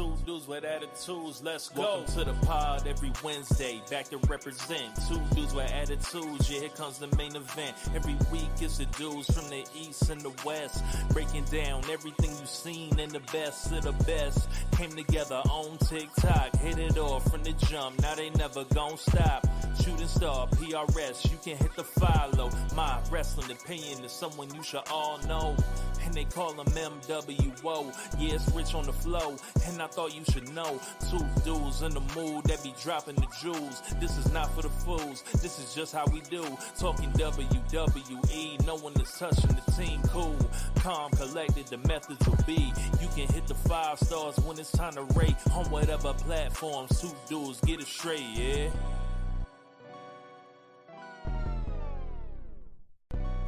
Two dudes with attitudes, let's go. Welcome to the pod every Wednesday, back to represent. Two dudes with attitudes, yeah, here comes the main event. Every week it's the dudes from the east and the west, breaking down everything you've seen and the best of the best. Came together on TikTok, hit it off from the jump, now they never gon' stop. Shooting star, PRS, you can hit the follow. My wrestling opinion is someone you should all know, and they call him MWO. Yeah, it's rich on the flow, and I thought you should know. Two dudes in the mood that be dropping the jewels. This is not for the fools, this is just how we do. Talking WWE, no one is touching the team. Cool, calm, collected, the methods will be. You can hit the 5 stars when it's time to rate on whatever platforms. Two dudes, get it straight, yeah.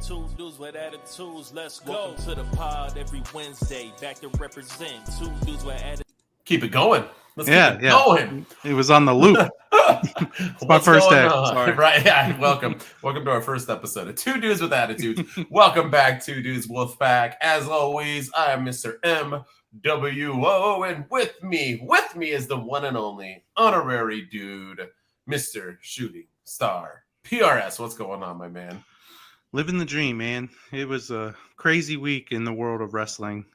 Two dudes with attitudes, let's go. Welcome to the pod every Wednesday, back to represent. Two dudes with attitudes. Keep it going. Let's keep it going. It was on the loop. It's my first day. Sorry. Right. Yeah. Welcome to our first episode of Two Dudes with Attitudes. Welcome back, Two Dudes Wolfpack. As always, I am Mr. MWO, and with me is the one and only honorary dude, Mr. Shooting Star PRS. What's going on, my man? Living the dream, man. It was a crazy week in the world of wrestling.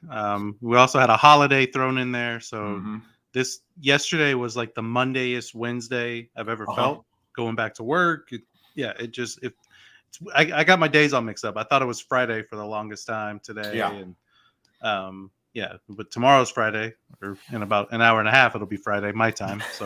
We also had a holiday thrown in there. So this yesterday was like the Mondayest Wednesday I've ever felt going back to work. I got my days all mixed up. I thought it was Friday for the longest time today. Yeah. And but tomorrow's Friday, or in about an hour and a half, it'll be Friday, my time. So,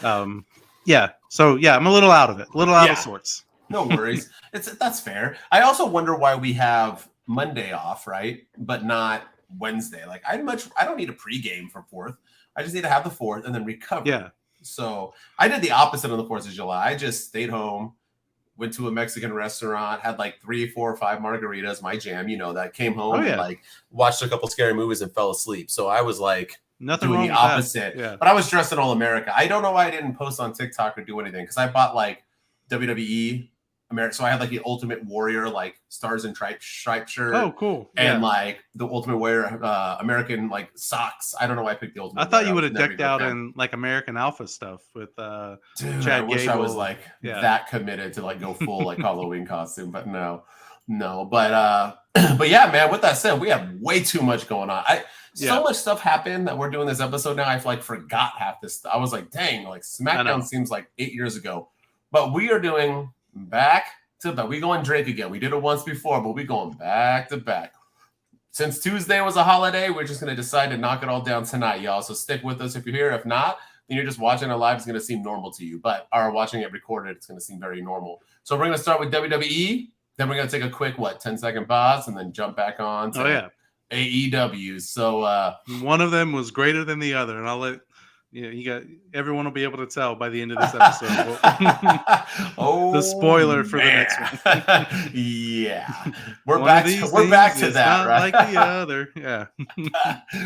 I'm a little out of it, out of sorts. No worries. That's fair. I also wonder why we have Monday off, right? But not Wednesday. Like I don't need a pregame for 4th. I just need to have the 4th and then recover. Yeah. So I did the opposite on the 4th of July. I just stayed home, went to a Mexican restaurant, had like 3, 4, or 5 margaritas, my jam, that. Came home and like watched a couple scary movies and fell asleep. So I was like doing the opposite. Yeah. But I was dressed in all America. I don't know why I didn't post on TikTok or do anything, because I bought like WWE America, so I had like the Ultimate Warrior, like stars and stripe shirt. Oh, cool! And like the Ultimate Warrior American like socks. I don't know why I picked the Ultimate. I thought you would have decked out in like American Alpha stuff with Chad I wish Gable. I was like that committed to like go full like Halloween costume, but no. But yeah, man. With that said, we have way too much going on. So much stuff happened that we're doing this episode now. I've like forgot half this stuff. I was like, dang, like SmackDown seems like 8 years ago, but we are doing back to back. We going Drake again. We did it once before, but we going back to back. Since Tuesday was a holiday, we're just going to decide to knock it all down tonight, y'all. So stick with us if you're here. If not, then you're just watching it live. It's going to seem normal to you. But are watching it recorded, it's going to seem very normal. So we're going to start with WWE. Then we're going to take a quick, 10-second pause and then jump back on to AEW. So one of them was greater than the other. And I'll let... Yeah, everyone will be able to tell by the end of this episode. The spoiler for the next one. Yeah, we're back to that, right? Like the other, yeah.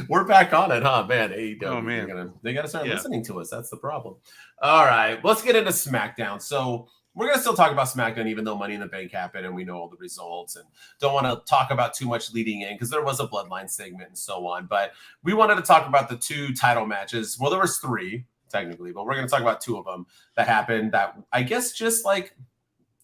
We're back on it, huh, man? AEW, oh man, they gotta start listening to us. That's the problem. All right, let's get into SmackDown. So we're going to still talk about SmackDown, even though Money in the Bank happened and we know all the results, and don't want to talk about too much leading in because there was a Bloodline segment and so on. But we wanted to talk about the 2 title matches. Well, there was 3 technically, but we're going to talk about 2 of them that happened that I guess just like,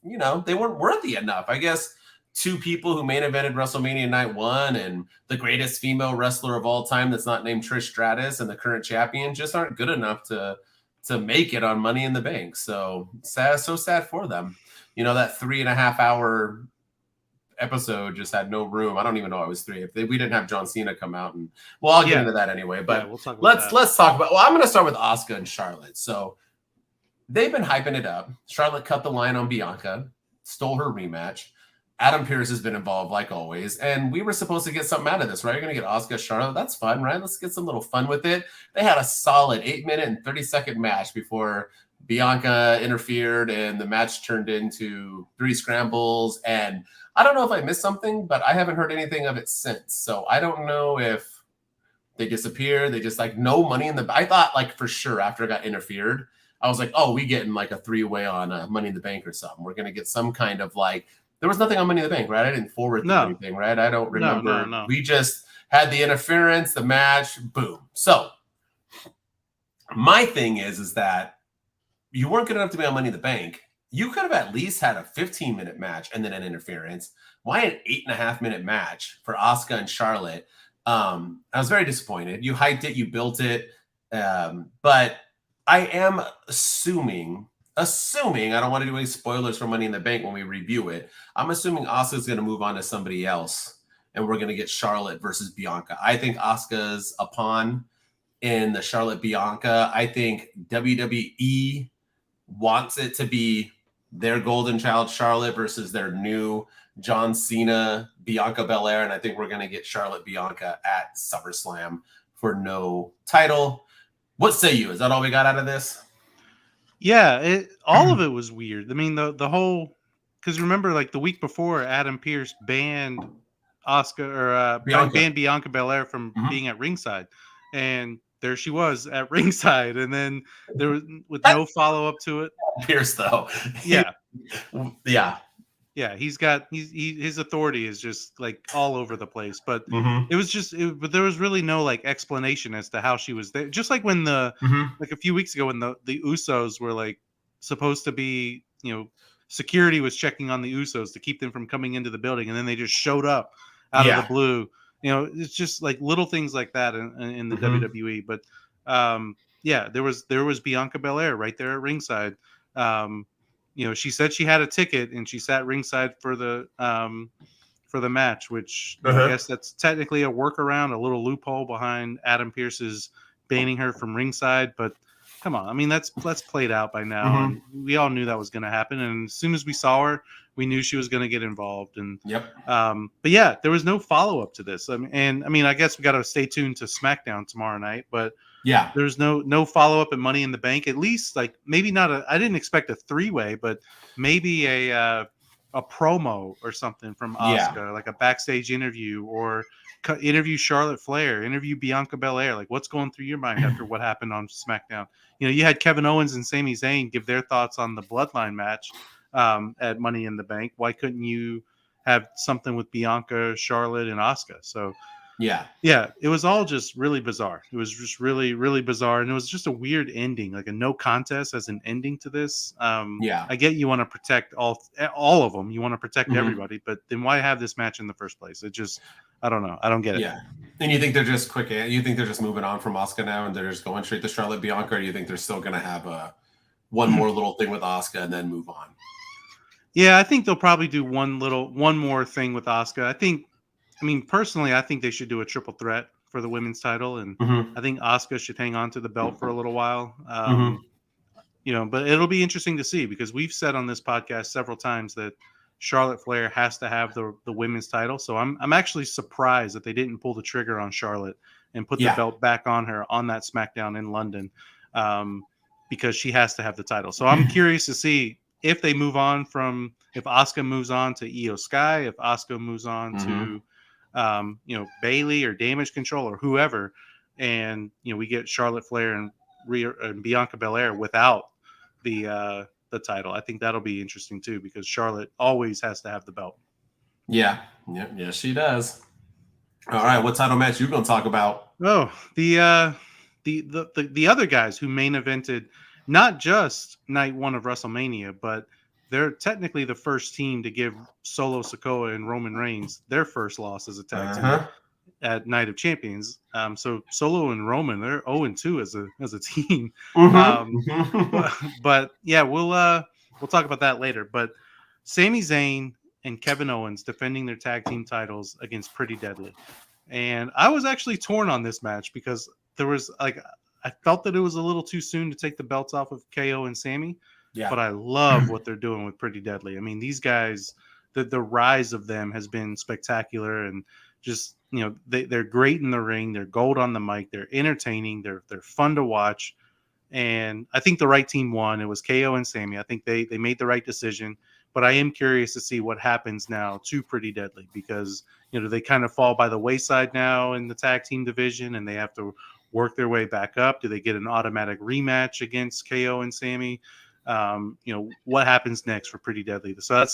they weren't worthy enough. I guess 2 people who main evented WrestleMania Night 1 and the greatest female wrestler of all time that's not named Trish Stratus and the current champion just aren't good enough to make it on Money in the Bank. So sad for them. That 3.5 hour episode just had no room. I don't even know it was 3. If we didn't have John Cena come out, and I'll get into that anyway. But we'll talk about let's talk about. Well, I'm going to start with Asuka and Charlotte. So they've been hyping it up. Charlotte cut the line on Bianca, stole her rematch. Adam Pearce has been involved like always, and we were supposed to get something out of this, right? You're going to get Asuka, Charlotte. That's fun, right? Let's get some little fun with it. They had a solid 8-minute and 30-second match before Bianca interfered, and the match turned into 3 scrambles. And I don't know if I missed something, but I haven't heard anything of it since. So I don't know if they disappeared. They just like no Money in the. I thought like for sure after it got interfered, I was like, oh, we getting like a 3-way on Money in the Bank or something. We're going to get some kind of like. There was nothing on Money in the Bank, right? I didn't forward anything, right? I don't remember. No. We just had the interference, the match, boom. So My thing is that you weren't good enough to be on Money in the Bank. You could have at least had a 15-minute match and then an interference. Why an 8.5-minute match for Asuka and Charlotte? I was very disappointed. You hyped it, you built it, but I am assuming I don't want to do any spoilers for Money in the Bank when we review it. I'm assuming Asuka's going to move on to somebody else, and we're going to get Charlotte versus Bianca. I think Asuka's a pawn in the Charlotte Bianca. I think WWE wants it to be their golden child Charlotte versus their new John Cena Bianca Belair, and I think we're going to get Charlotte Bianca at SummerSlam for no title. What say you? Is that all we got out of this? Yeah, all of it was weird. I mean, the whole, because remember, like the week before, Adam Pearce banned Bianca Belair from being at ringside, and there she was at ringside, and then there was with no follow up to it. Pierce, though, yeah. His authority is just like all over the place. But but there was really no like explanation as to how she was there. Just like when like a few weeks ago when the Usos were like supposed to be, security was checking on the Usos to keep them from coming into the building, and then they just showed up out of the blue. It's just like little things like that in the WWE. But there was Bianca Belair right there at ringside. She said she had a ticket and she sat ringside for the match, which I guess that's technically a workaround, a little loophole behind Adam Pearce's banning her from ringside. But come on, I mean that's played out by now, and we all knew that was going to happen. And as soon as we saw her, we knew she was going to get involved. And but yeah, there was no follow up to this. I mean, I guess we got to stay tuned to SmackDown tomorrow night, but. Yeah, there's no follow up at Money in the Bank. At least like maybe not I didn't expect a 3-way, but maybe a promo or something from Asuka, like a backstage interview or interview Charlotte Flair, interview Bianca Belair. Like what's going through your mind after what happened on SmackDown? You had Kevin Owens and Sami Zayn give their thoughts on the Bloodline match at Money in the Bank. Why couldn't you have something with Bianca, Charlotte, and Asuka? So. Yeah, it was all just really bizarre. It was just really, really bizarre, and it was just a weird ending, like a no contest as an ending to this. I get you want to protect all of them, you want to protect everybody, but then why have this match in the first place? It just, I don't know, I don't get it. Yeah, and you think they're just you think they're just moving on from Asuka now, and they're just going straight to Charlotte Bianca, or do you think they're still going to have one more little thing with Asuka and then move on? Yeah, I think they'll probably do one more thing with Asuka. Personally, I think they should do a triple threat for the women's title, and I think Asuka should hang on to the belt for a little while. But it'll be interesting to see because we've said on this podcast several times that Charlotte Flair has to have the women's title. So I'm actually surprised that they didn't pull the trigger on Charlotte and put the belt back on her on that SmackDown in London because she has to have the title. So I'm curious to see if they move on if Asuka moves on to Io Sky, if Asuka moves on to Bailey or Damage Control or whoever, and we get Charlotte Flair and Bianca Belair without the title. I think that'll be interesting too because Charlotte always has to have the belt. Yeah, she does. All right, what title match you going to talk about? Oh, the other guys who main evented not just night 1 of WrestleMania, but they're technically the first team to give Solo Sikoa and Roman Reigns their first loss as a tag team at Night of Champions. So Solo and Roman, they're 0-2 as a team. But yeah, we'll talk about that later. But Sami Zayn and Kevin Owens defending their tag team titles against Pretty Deadly. And I was actually torn on this match because there was I felt that it was a little too soon to take the belts off of KO and Sami. Yeah. But I love what they're doing with Pretty Deadly. I mean, these guys, the rise of them has been spectacular, and just they're great in the ring. They're gold on the mic. They're entertaining. They're fun to watch, and I think the right team won. It was KO and Sami. I think they made the right decision. But I am curious to see what happens now to Pretty Deadly because they kind of fall by the wayside now in the tag team division, and they have to work their way back up. Do they get an automatic rematch against KO and Sami? What happens next for Pretty Deadly? So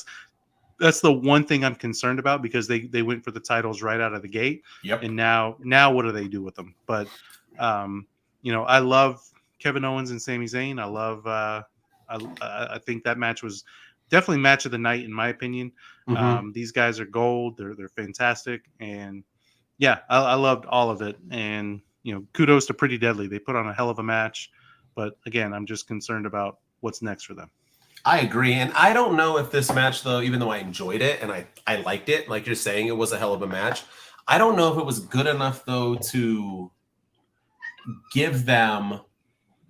that's the one thing I'm concerned about because they went for the titles right out of the gate. Yep. And now what do they do with them? But I love Kevin Owens and Sami Zayn. I love. I think that match was definitely match of the night in my opinion. These guys are gold. They're fantastic, and yeah, I loved all of it. And kudos to Pretty Deadly. They put on a hell of a match, but again, I'm just concerned about what's next for them. I agree, and I don't know if this match, though, even though I enjoyed it and I liked it, like you're saying, it was a hell of a match. I don't know if it was good enough, though, to give them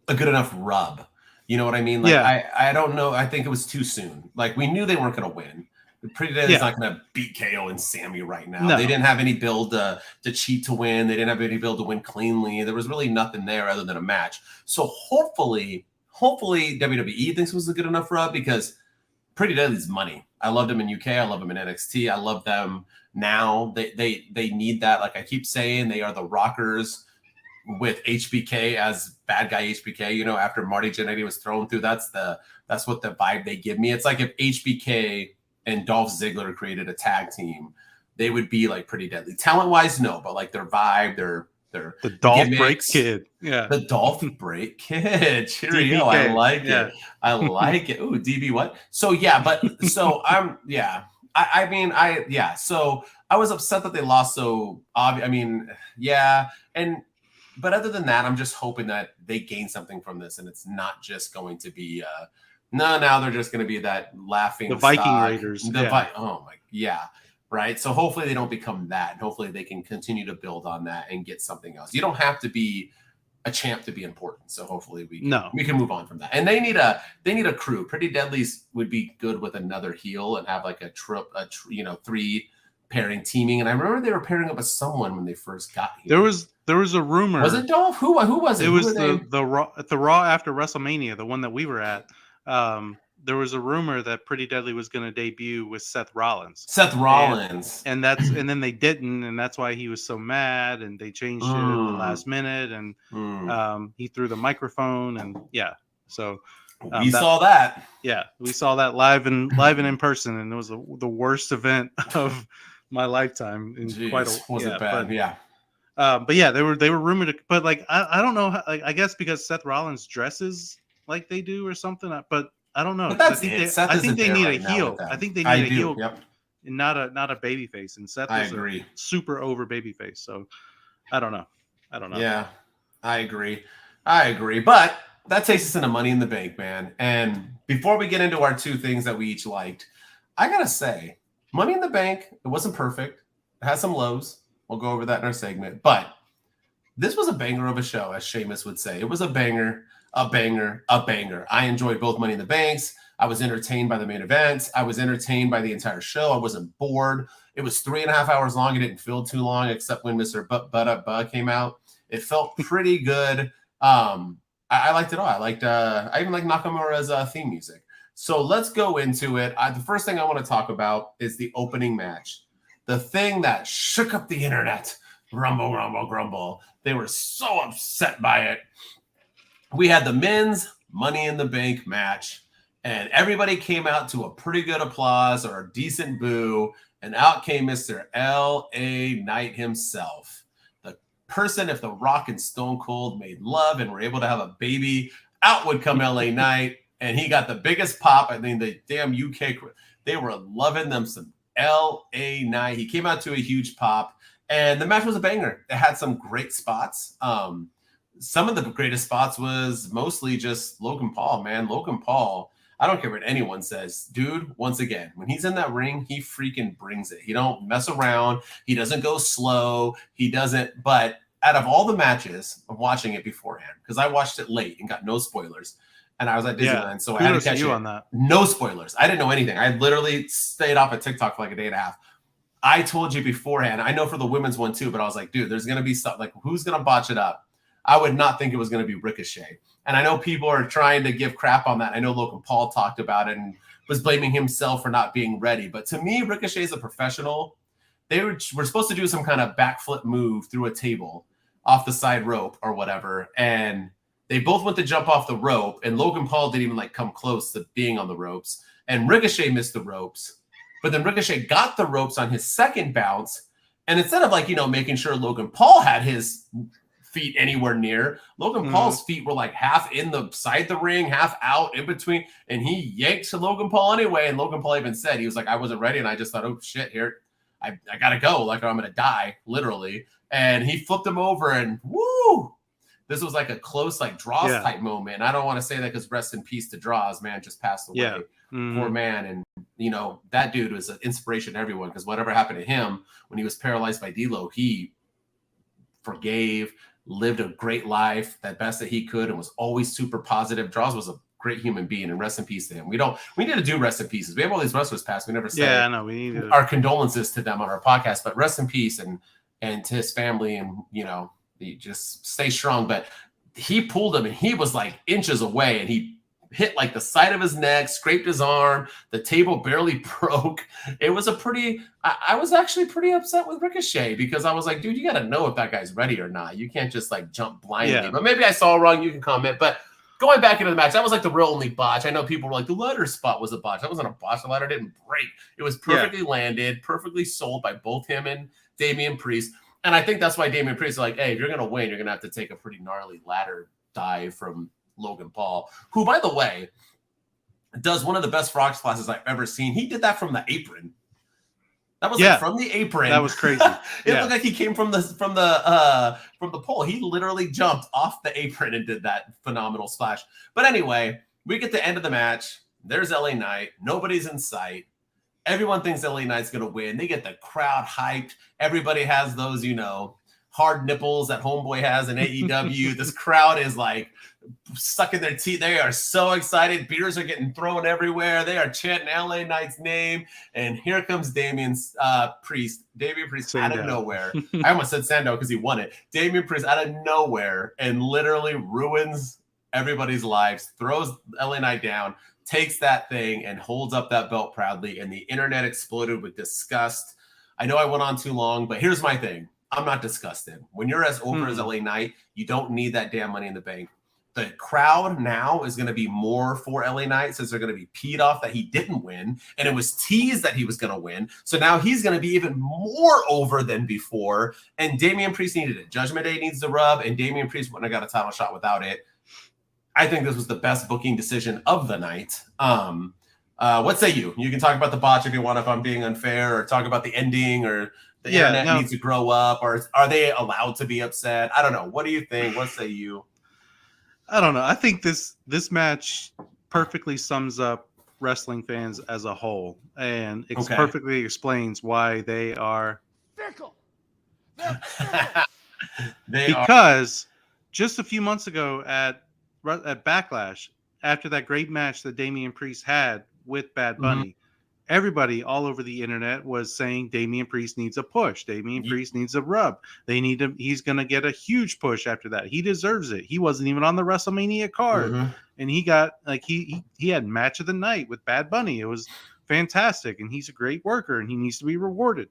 a good enough rub. You know what I mean? Like, yeah. I don't know. I think it was too soon. Like, we knew they weren't going to win. Pretty Deadly's not going to beat KO and Sammy right now. No. They didn't have any build to cheat to win. They didn't have any build to win cleanly. There was really nothing there other than a match. So hopefully WWE thinks it was a good enough rub, because Pretty Deadly's money. I loved them in UK. I love them in NXT. I love them now. They need that. Like I keep saying, they are the Rockers with HBK as bad guy HBK. After Marty Jannetty was thrown through, that's what the vibe they give me. It's like if HBK and Dolph Ziggler created a tag team, they would be like Pretty Deadly. Talent wise, no, but like their vibe, their the Dolph Break Kid. Yeah. The Dolph Break Kid. Cheerio. I like it. I like it. Ooh, DB what? So yeah, but so I'm so I was upset that they lost so but other than that, I'm just hoping that they gain something from this, and it's not just going to be now they're just going to be that laughing the Viking Raiders. Right. So hopefully they don't become that. Hopefully they can continue to build on that and get something else. You don't have to be a champ to be important. So hopefully we can move on from that. And they need a crew. Pretty Deadly's would be good with another heel and have like a 3 pairing teaming. And I remember they were pairing up with someone when they first got here. There was a rumor. Was it Dolph? Who was it? It was the Raw after WrestleMania, the one that we were at. There was a rumor that Pretty Deadly was going to debut with Seth Rollins. And then they didn't, and that's why he was so mad, and they changed it at the last minute, and he threw the microphone, and so we saw that. Yeah, we saw that live and in person, and it was the worst event of my lifetime. Was it bad? But yeah, they were rumored to, but like I don't know how, like, I guess because Seth Rollins dresses like they do or something, but I don't know. But that's I think they need a heel. I think they need a heel, and not a baby face. And Seth is a super over baby face. So I don't know. Yeah, I agree. But that takes us into Money in the Bank, man. And before we get into our 2 things that we each liked, I gotta say, Money in the Bank, it wasn't perfect. It had some lows. We'll go over that in our segment. But this was a banger of a show, as Sheamus would say. It was a banger. A banger. I enjoyed both Money in the Banks. I was entertained by the main events. I was entertained by the entire show. I wasn't bored. It was 3.5 hours long. It didn't feel too long, except when Mr. Butt came out. It felt pretty good. I liked it all. I even like Nakamura's theme music. So let's go into it. The first thing I want to talk about is the opening match. The thing that shook up the internet. Rumble, rumble, grumble. They were so upset by it. We had the men's Money in the Bank match, and everybody came out to a pretty good applause or a decent boo, and out came Mr. L.A. Knight himself. The person, if The Rock and Stone Cold made love and were able to have a baby, out would come L.A. Knight, and he got the biggest pop. I mean, the damn UK, they were loving them some L.A. Knight. He came out to a huge pop, and the match was a banger. It had some great spots. Some of the greatest spots was mostly just Logan Paul, man. Logan Paul, I don't care what anyone says. Dude, once again, when he's in that ring, he freaking brings it. He don't mess around. He doesn't go slow. But out of all the matches of watching it beforehand, because I watched it late and got no spoilers, and I was at Disneyland, so I had to catch it. On that. No spoilers. I didn't know anything. I literally stayed off of TikTok for like a day and a half. I told you beforehand, I know for the women's one too, but I was like, dude, there's going to be stuff, like who's going to botch it up? I would not think it was going to be Ricochet. And I know people are trying to give crap on that. I know Logan Paul talked about it and was blaming himself for not being ready. But to me, Ricochet is a professional. They were supposed to do some kind of backflip move through a table off the side rope or whatever. And they both went to jump off the rope. And Logan Paul didn't even come close to being on the ropes. And Ricochet missed the ropes. But then Ricochet got the ropes on his second bounce. And instead of making sure Logan Paul had his feet anywhere near. Logan Paul's feet were like half in the side of the ring, half out in between, and he yanked to Logan Paul anyway. And Logan Paul even said, he was like, I wasn't ready, and I just thought, oh shit, here, I gotta go, like I'm gonna die, literally. And he flipped him over, and woo! This was like a close, like Draws type moment. And I don't want to say that because rest in peace to Draws, man, just passed away. Yeah. Poor man. And you know, that dude was an inspiration to everyone, because whatever happened to him when he was paralyzed by D-Lo, he forgave, lived a great life, that best that he could, and was always super positive. Draws was a great human being, and rest in peace to him. We need to do rest in pieces. We have all these wrestlers past. We never say we need our condolences to them on our podcast, but rest in peace and to his family, and you know, you just stay strong. But he pulled him, and he was like inches away, and he hit like the side of his neck, scraped his arm. The table barely broke. It was a pretty, I was actually pretty upset with Ricochet, because I was like, dude, you got to know if that guy's ready or not. You can't just like jump blindly. Yeah. But maybe I saw wrong. You can comment. But going back into the match, that was like the real only botch. I know people were like, the ladder spot was a botch. That wasn't a botch. The ladder didn't break. It was perfectly landed, perfectly sold by both him and Damian Priest. And I think that's why Damian Priest is like, hey, if you're going to win, you're going to have to take a pretty gnarly ladder dive from Logan Paul, who, by the way, does one of the best frog splashes I've ever seen. He did that from the apron. That was like from the apron. That was crazy. It looked like he came from the pole. He literally jumped off the apron and did that phenomenal splash. But anyway, we get the end of the match. There's LA Knight. Nobody's in sight. Everyone thinks LA Knight's going to win. They get the crowd hyped. Everybody has those, you know, hard nipples that Homeboy has in AEW. This crowd is like sucking their teeth. They are so excited. Beers are getting thrown everywhere. They are chanting LA Knight's name. And here comes Damian Priest out of nowhere. I almost said Sandow because he won it. Damian Priest out of nowhere and literally ruins everybody's lives, throws LA Knight down, takes that thing and holds up that belt proudly. And the internet exploded with disgust. I know I went on too long, but here's my thing. I'm not disgusted. When you're as over as LA Knight, you don't need that damn Money in the Bank. The crowd now is going to be more for LA Knight, since they're going to be peed off that he didn't win. And it was teased that he was going to win. So now he's going to be even more over than before. And Damian Priest needed it. Judgment Day needs the rub. And Damian Priest wouldn't have got a title shot without it. I think this was the best booking decision of the night. What say you? You can talk about the botch if you want, if I'm being unfair, or talk about the ending, or the internet needs to grow up, or are they allowed to be upset? I don't know. What do you think? What say you? I don't know. I think this match perfectly sums up wrestling fans as a whole, and it perfectly explains why they are fickle. Because just a few months ago at Backlash, after that great match that Damian Priest had with Bad Bunny, everybody all over the internet was saying Damian Priest needs a push. Damian Priest needs a rub. They need him. He's going to get a huge push after that. He deserves it. He wasn't even on the WrestleMania card. And he got like, he had match of the night with Bad Bunny. It was fantastic. And he's a great worker and he needs to be rewarded.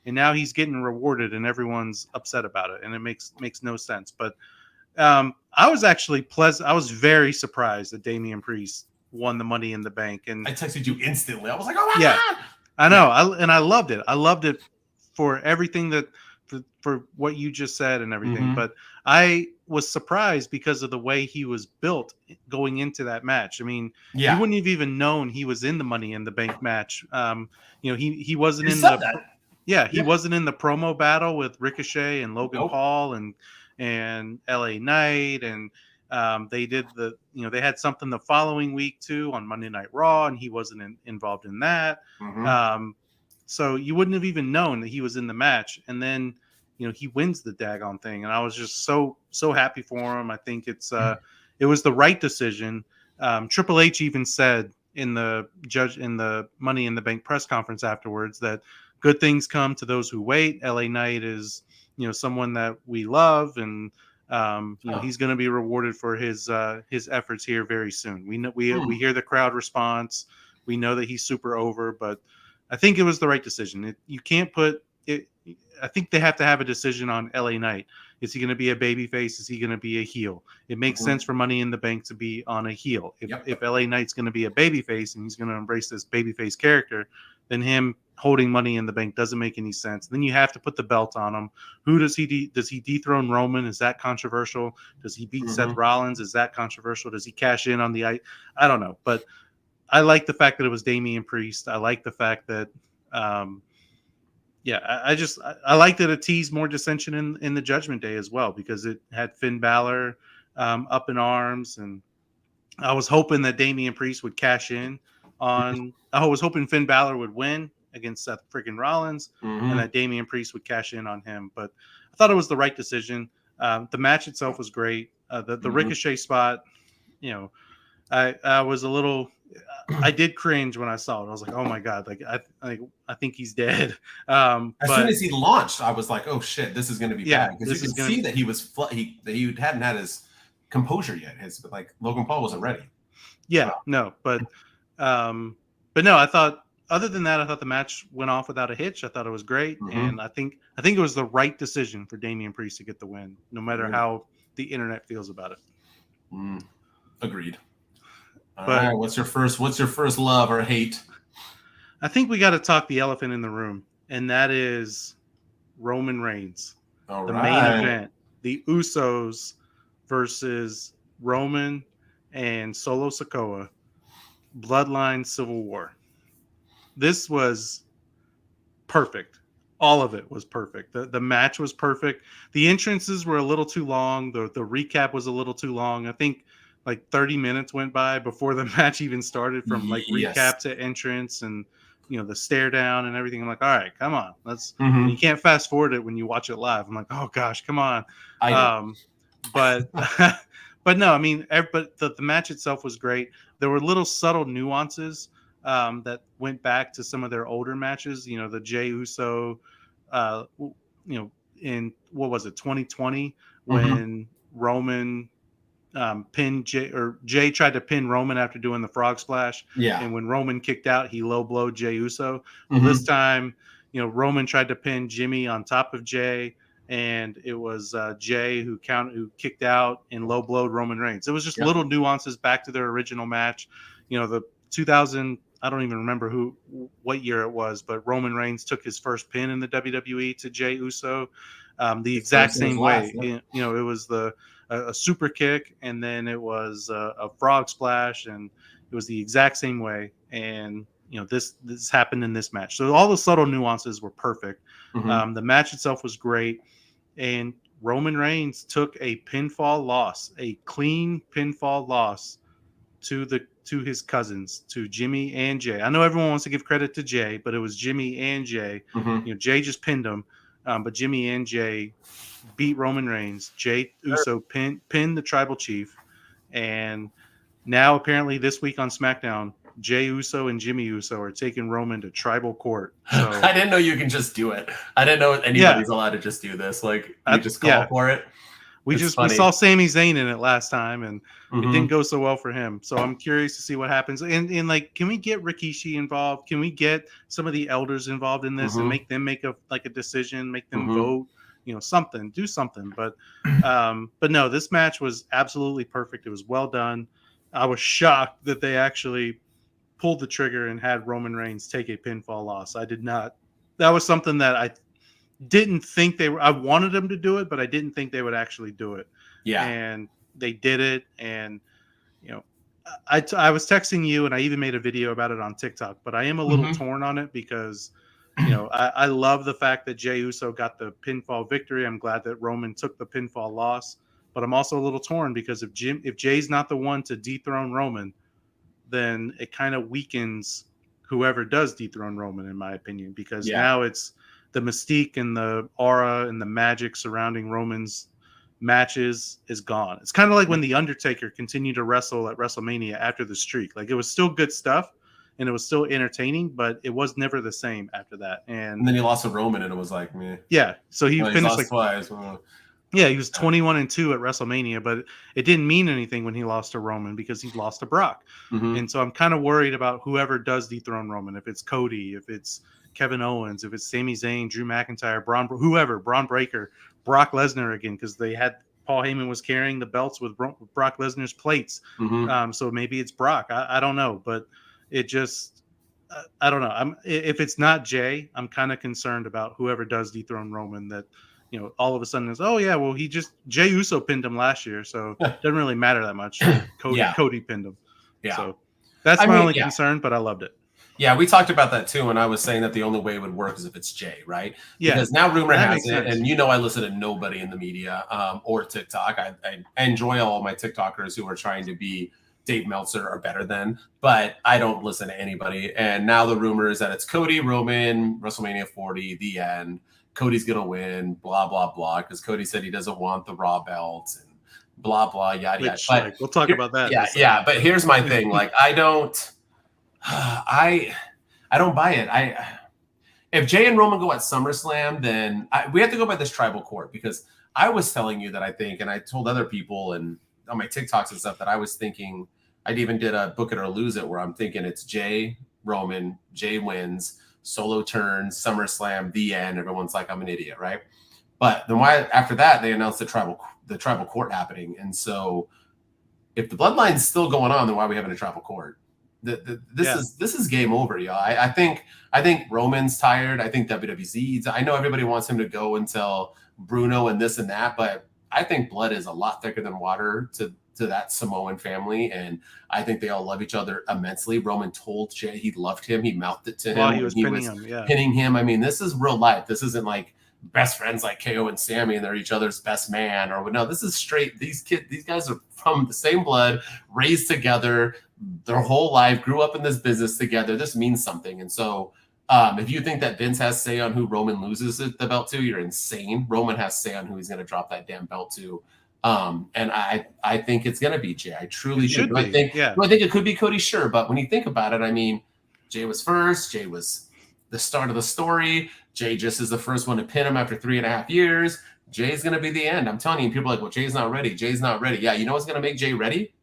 And now he's getting rewarded and everyone's upset about it. And it makes no sense. But I was actually I was very surprised that Damian Priest won the Money in the Bank. And I texted you instantly. I was like, oh my God. I know. I loved it. I loved it for everything for what you just said and everything. But I was surprised because of the way he was built going into that match. I mean, you wouldn't have even known he was in the Money in the Bank match. You know, he wasn't in the he wasn't in the promo battle with Ricochet and Logan Paul and LA Knight, and they did they had something the following week too on Monday Night Raw, and he wasn't involved in that. So you wouldn't have even known that he was in the match. And then, he wins the daggone thing. And I was just so happy for him. I think it was the right decision. Triple H even said in the Money in the Bank press conference afterwards that good things come to those who wait. LA Knight is, someone that we love, and he's going to be rewarded for his efforts here very soon. We know we hear the crowd response. We know that he's super over, but I think it was the right decision. You can't put it. I think they have to have a decision on LA Knight. Is he going to be a babyface? Is he going to be a heel? It makes sense for Money in the Bank to be on a heel. If LA Knight's going to be a babyface and he's going to embrace this babyface character, then him holding Money in the Bank doesn't make any sense. Then you have to put the belt on him. Who does he does he dethrone Roman? Is that controversial? Does he beat Seth Rollins? Is that controversial? Does he cash in on the I don't know, but I like the fact that it was Damian Priest. I like the fact that I like that it teased more dissension in the Judgment Day as well, because it had Finn Balor up in arms, and I was hoping that Damian Priest would cash in on. I was hoping Finn Balor would win against Seth freaking Rollins, and that Damian Priest would cash in on him. But I thought it was the right decision. The match itself was great. The Ricochet spot, I was a little. I did cringe when I saw it. I was like, "Oh my god!" Like I think he's dead. As soon as he launched, I was like, "Oh shit, this is going to be bad." Because you can see that he was he hadn't had his composure yet. Logan Paul wasn't ready. Yeah, no, but no. I thought other than that, I thought the match went off without a hitch. I thought it was great, and I think it was the right decision for Damian Priest to get the win, no matter how the internet feels about it. Agreed. All right, what's your first love or hate? I think we got to talk the elephant in the room, and that is Roman Reigns. The main event, the Usos versus Roman and Solo Sikoa, Bloodline Civil War. This was perfect. All of it was perfect. The match was perfect. The entrances were a little too long. The recap was a little too long. I think like 30 minutes went by before the match even started, from recap to entrance and the stare down and everything. I'm like, all right, come on, let's. You can't fast forward it when you watch it live. I'm like, oh gosh, come on. But no, I mean, but the match itself was great. There were little subtle nuances that went back to some of their older matches. The Jey Uso, in what was it, 2020, when Roman pinned Jay, or Jay tried to pin Roman after doing the frog splash. Yeah. And when Roman kicked out, he low blowed Jey Uso. Well, this time, Roman tried to pin Jimmy on top of Jay, and it was Jay who kicked out and low blowed Roman Reigns. It was just little nuances back to their original match. The 2000, I don't even remember what year it was, but Roman Reigns took his first pin in the WWE to Jey Uso the exact same way. It was a super kick, and then it was a frog splash, and it was the exact same way. And this happened in this match. So all the subtle nuances were perfect. The match itself was great, and Roman Reigns took a pinfall loss, a clean pinfall loss to his cousins, to Jimmy and Jay. I know everyone wants to give credit to Jay, but it was Jimmy and Jay. Jay just pinned him, but Jimmy and Jay beat Roman Reigns. Jey Uso pinned the Tribal Chief, and now apparently this week on SmackDown, Jey Uso and Jimmy Uso are taking Roman to tribal court. So, I didn't know you can just do it. I didn't know anybody's allowed to just do this. Like, you just call for it. We saw Sami Zayn in it last time, and it didn't go so well for him. So I'm curious to see what happens. And like, can we get Rikishi involved? Can we get some of the elders involved in this and make them make a decision, make them vote? Something, do something. But no, this match was absolutely perfect. It was well done. I was shocked that they actually pulled the trigger and had Roman Reigns take a pinfall loss. I did not. That was something that I didn't think I wanted them to do it, but I didn't think they would actually do it. Yeah. And they did it. And, I was texting you, and I even made a video about it on TikTok, but I am a little torn on it because, I love the fact that Jey Uso got the pinfall victory. I'm glad that Roman took the pinfall loss, but I'm also a little torn because if Jay's not the one to dethrone Roman, then it kind of weakens whoever does dethrone Roman, in my opinion, because now it's the mystique and the aura and the magic surrounding Roman's matches is gone. It's kind of like when The Undertaker continued to wrestle at WrestleMania after the streak. Like, it was still good stuff and it was still entertaining, but it was never the same after that. And then he lost to Roman, and it was like, meh. Yeah. So he finished like twice. Yeah, he was 21-2 at WrestleMania, but it didn't mean anything when he lost to Roman because he lost to Brock. And so I'm kind of worried about whoever does dethrone Roman, if it's Cody, if it's Kevin Owens, if it's Sami Zayn, Drew McIntyre, Braun Breaker, Brock Lesnar again, because they had Paul Heyman was carrying the belts with Brock Lesnar's plates. So maybe it's Brock. I don't know, but it just I don't know. If it's not Jay, I'm kind of concerned about whoever does dethrone Roman. That all of a sudden is, oh yeah, well Jay Uso pinned him last year, so it doesn't really matter that much. Cody pinned him. Yeah. So that's my only concern, but I loved it. Yeah, we talked about that too, and I was saying that the only way it would work is if it's Jay, right? Yeah. Because now rumor has it, and I listen to nobody in the media or TikTok. I enjoy all my TikTokers who are trying to be Dave Meltzer or better than, but I don't listen to anybody. And now the rumor is that it's Cody, Roman, WrestleMania 40, the end. Cody's going to win, blah, blah, blah, because Cody said he doesn't want the Raw belt and blah, blah, yada, yada. But we'll talk about that. Yeah, but here's my thing. Like, I don't buy it. If Jay and Roman go at SummerSlam, then we have to go by this tribal court, because I was telling you that I think, and I told other people and on my TikToks and stuff, that I was thinking, I even did a book it or lose it, where I'm thinking it's Jay, Roman, Jay wins, solo turns, SummerSlam, the end. Everyone's like, I'm an idiot, right? But then after that, they announced the tribal court happening. And so if the bloodline's still going on, then why are we having a tribal court? This is game over, y'all. I think Roman's tired. I think WWE's. I know everybody wants him to go until Bruno and this and that, but I think blood is a lot thicker than water to that Samoan family, and I think they all love each other immensely. Roman told Jay he loved him. He mouthed it to him. While he was pinning him. I mean, this is real life. This isn't like best friends like KO and Sammy and they're each other's best man, or no, this is straight. These guys are from the same blood, raised together their whole life, grew up in this business together. This means something. And so if you think that Vince has say on who Roman loses the belt to, you're insane. Roman has say on who he's going to drop that damn belt to. And I think it's going to be Jay. I truly do. I think it could be Cody, sure. But when you think about it, I mean, Jay was first. Jay was the start of the story. Jay just is the first one to pin him after 3.5 years. Jay's going to be the end. I'm telling you, people are like, well, Jay's not ready. Jay's not ready. Yeah, you know what's going to make Jay ready?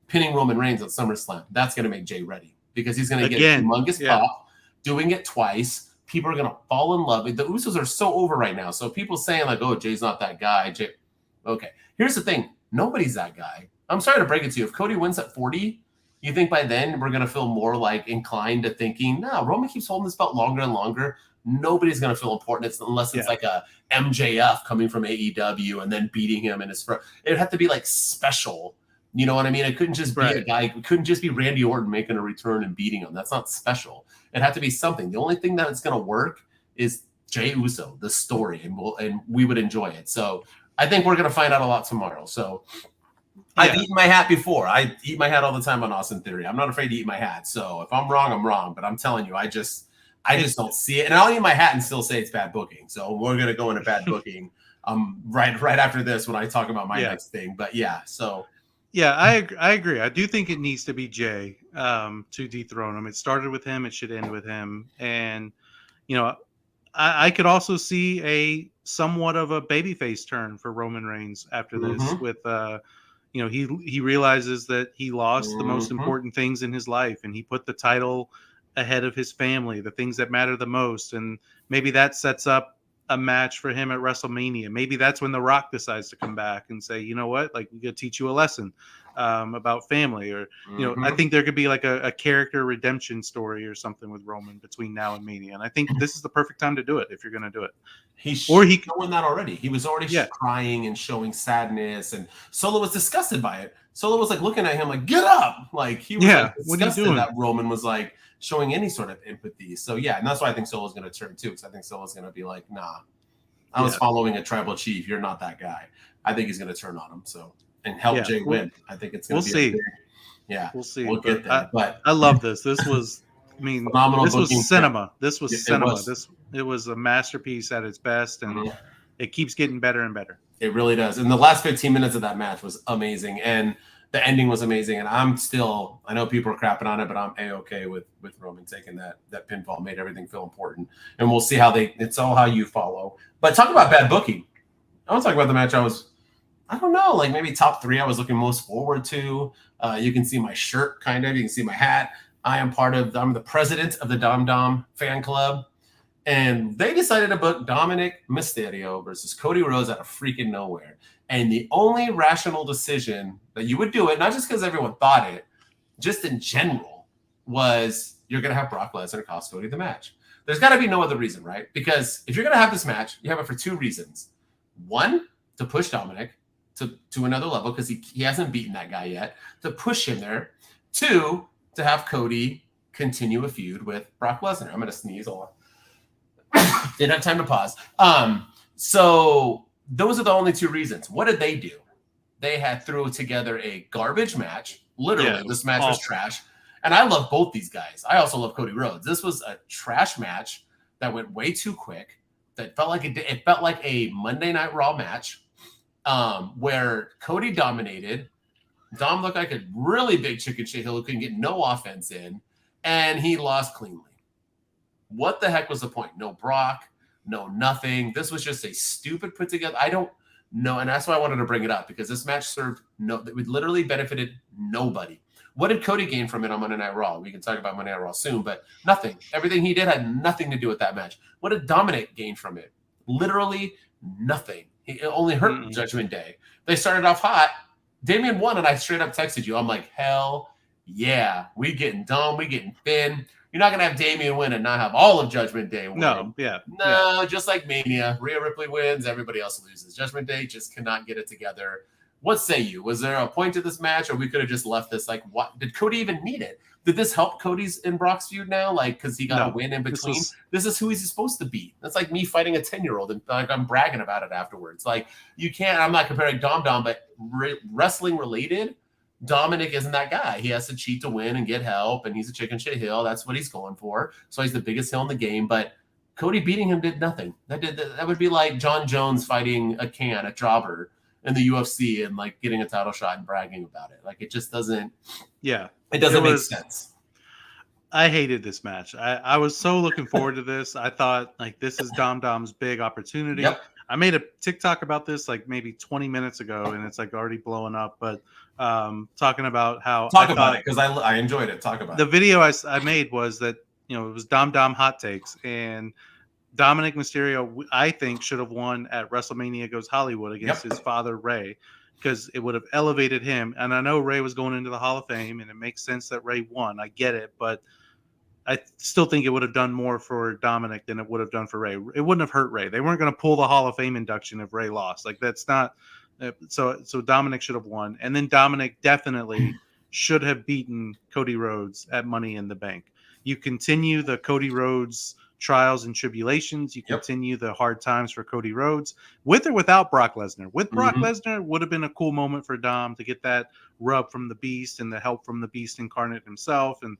Pinning Roman Reigns at SummerSlam. That's going to make Jay ready, because he's going to get humongous pop, doing it twice. People are going to fall in love. The Usos are so over right now. So people saying like, oh, Jay's not that guy. Jay. Okay, here's the thing. Nobody's that guy. I'm sorry to break it to you. If Cody wins at 40, you think by then we're going to feel more like inclined to thinking, no, Roman keeps holding this belt longer and longer. Nobody's going to feel important unless it's like a MJF coming from AEW and then beating him in his front. It would have to be like special. You know what I mean? It couldn't just be a guy. It couldn't just be Randy Orton making a return and beating him. That's not special. It had to be something. The only thing that it's going to work is Jey Uso, the story, and we would enjoy it. So I think we're going to find out a lot tomorrow. So I've eaten my hat before. I eat my hat all the time on Austin Theory. I'm not afraid to eat my hat. So if I'm wrong, I'm wrong. But I'm telling you, I just don't see it. And I'll eat my hat and still say it's bad booking. So we're going to go into bad booking right after this when I talk about my next thing. But so. Yeah, I agree. I do think it needs to be Jay to dethrone him. It started with him. It should end with him. And, I could also see a somewhat of a babyface turn for Roman Reigns after this with, he realizes that he lost the most important things in his life, and he put the title ahead of his family, the things that matter the most. And maybe that sets up a match for him at WrestleMania. Maybe that's when The Rock decides to come back and say, you know what, like, we got to teach you a lesson about family, or I think there could be like a character redemption story or something with Roman between now and Mania. And I think this is the perfect time to do it if you're going to do it. He's doing that already. He was already crying and showing sadness, and Solo was disgusted by it. Solo was like looking at him like, get up. Like he was like, disgusted what are you doing? That Roman was like showing any sort of empathy. So and that's why I think Solo's going to turn too, because I think Solo's going to be like, nah, I was following a tribal chief. You're not that guy. I think he's going to turn on him. So and help Jay win. I think it's going to be. We'll see. We'll get there. But I love this. This was, phenomenal. This was cinema. This was cinema. It was a masterpiece at its best, and it keeps getting better and better. It really does. And the last 15 minutes of that match was amazing, and the ending was amazing. And I know people are crapping on it, but I'm A-okay with Roman taking that pinfall. Made everything feel important, and we'll see it's all how you follow. But talk about bad booking. I want to talk about the match. I don't know, like maybe top 3 I was looking most forward to. You can see my shirt, kind of. You can see my hat. I'm the president of the Dom Dom fan club. And they decided to book Dominic Mysterio versus Cody Rhodes out of freaking nowhere. And the only rational decision that you would do it, not just because everyone thought it, just in general, was you're going to have Brock Lesnar cost Cody the match. There's got to be no other reason, right? Because if you're going to have this match, you have it for two reasons. One, to push Dominic to another level because he hasn't beaten that guy yet, to push him there. Two, to have Cody continue a feud with Brock Lesnar. I'm going to sneeze. Hold on. Didn't have time to pause. So those are the only two reasons. What did they do? They had threw together a garbage match. Literally, this match was trash. And I love both these guys. I also love Cody Rhodes. This was a trash match that went way too quick. That felt like it felt like a Monday Night Raw match where Cody dominated. Dom looked like a really big chicken shit hill who couldn't get no offense in, and he lost cleanly. What the heck was the point? No Brock, no nothing. This was just a stupid put together. I don't know, and that's why I wanted to bring it up because this match served it literally benefited nobody. What did Cody gain from it on Monday Night Raw? We can talk about Monday Night Raw soon, but nothing. Everything he did had nothing to do with that match. What did Dominic gain from it? Literally nothing. It only hurt Judgment Day. They started off hot. Damian won, and I straight up texted you. I'm like, hell yeah. We getting Dom. We getting Finn. You're not going to have Damian win and not have all of Judgment Day win. No, just like Mania. Rhea Ripley wins. Everybody else loses. Judgment Day just cannot get it together. What say you? Was there a point to this match, or we could have just left this? Like, what did Cody even need it? Did this help Cody's and Brock's feud now? Like, because he got a win in between. This is who he's supposed to be. That's like me fighting a 10-year-old, and like I'm bragging about it afterwards. Like, you can't. I'm not comparing Dom, but wrestling related, Dominic isn't that guy. He has to cheat to win and get help, and he's a chicken shit heel. That's what he's going for. So he's the biggest heel in the game. But Cody beating him did nothing. That would be like John Jones fighting a jobber in the UFC and like getting a title shot and bragging about it. Like, it just doesn't. Yeah. It doesn't make sense. I hated this match. I was so looking forward to this. I thought like this is Dom's big opportunity. Yep. I made a TikTok about this like maybe 20 minutes ago, and it's like already blowing up. But talking about how about it because I enjoyed it. Talk about the video I made was that it was Dom hot takes, and Dominic Mysterio I think should have won at WrestleMania Goes Hollywood against his father Ray, because it would have elevated him. And I know Ray was going into the Hall of Fame, and it makes sense that Ray won. I get it, but I still think it would have done more for Dominic than it would have done for Ray. It wouldn't have hurt Ray. They weren't going to pull the Hall of Fame induction if Ray lost. Like, that's not so Dominic should have won. And then Dominic definitely should have beaten Cody Rhodes at Money in the Bank. You continue the Cody Rhodes trials and tribulations. You continue the hard times for Cody Rhodes with or without Brock Lesnar. With Brock Lesnar would have been a cool moment for Dom to get that rub from the Beast and the help from the Beast incarnate himself, and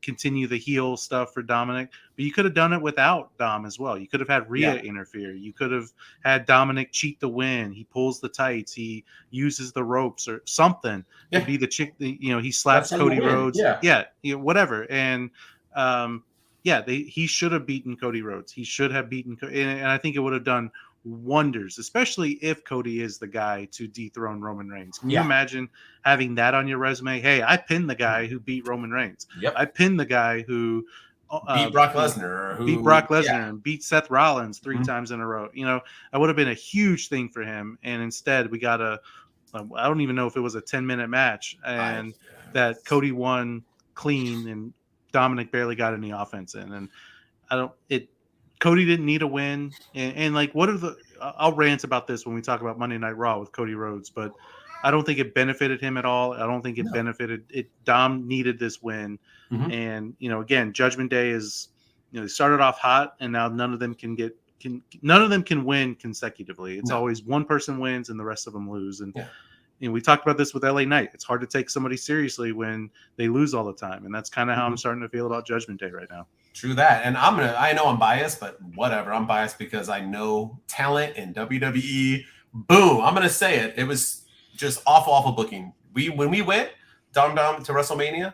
continue the heel stuff for Dominic. But you could have done it without Dom as well. You could have had Rhea interfere. You could have had Dominic cheat the win. He pulls the tights. He uses the ropes or something to be the chick. He slaps Cody Rhodes. Whatever. And he should have beaten Cody Rhodes. He should have beaten, and I think it would have done wonders, especially if Cody is the guy to dethrone Roman Reigns. Can you imagine having that on your resume? Hey, I pinned the guy who beat Roman Reigns. I pinned the guy who beat Brock Lesnar. And beat Seth Rollins 3 times in a row. That would have been a huge thing for him. And instead, we got I don't even know if it was a 10-minute match, and that Cody won clean, and Dominic barely got any offense in. And Cody didn't need a win. And like, I'll rant about this when we talk about Monday Night Raw with Cody Rhodes, but I don't think it benefited him at all. I don't think it benefited it. Dom needed this win. And, again, Judgment Day is, they started off hot, and now none of them can win consecutively. It's always one person wins and the rest of them lose. And, we talked about this with LA Knight. It's hard to take somebody seriously when they lose all the time. And that's kind of how I'm starting to feel about Judgment Day right now. True that. And I know I'm biased, but whatever. I'm biased because I know talent in WWE. Boom. I'm going to say it. It was just awful booking. When we went Dom to WrestleMania,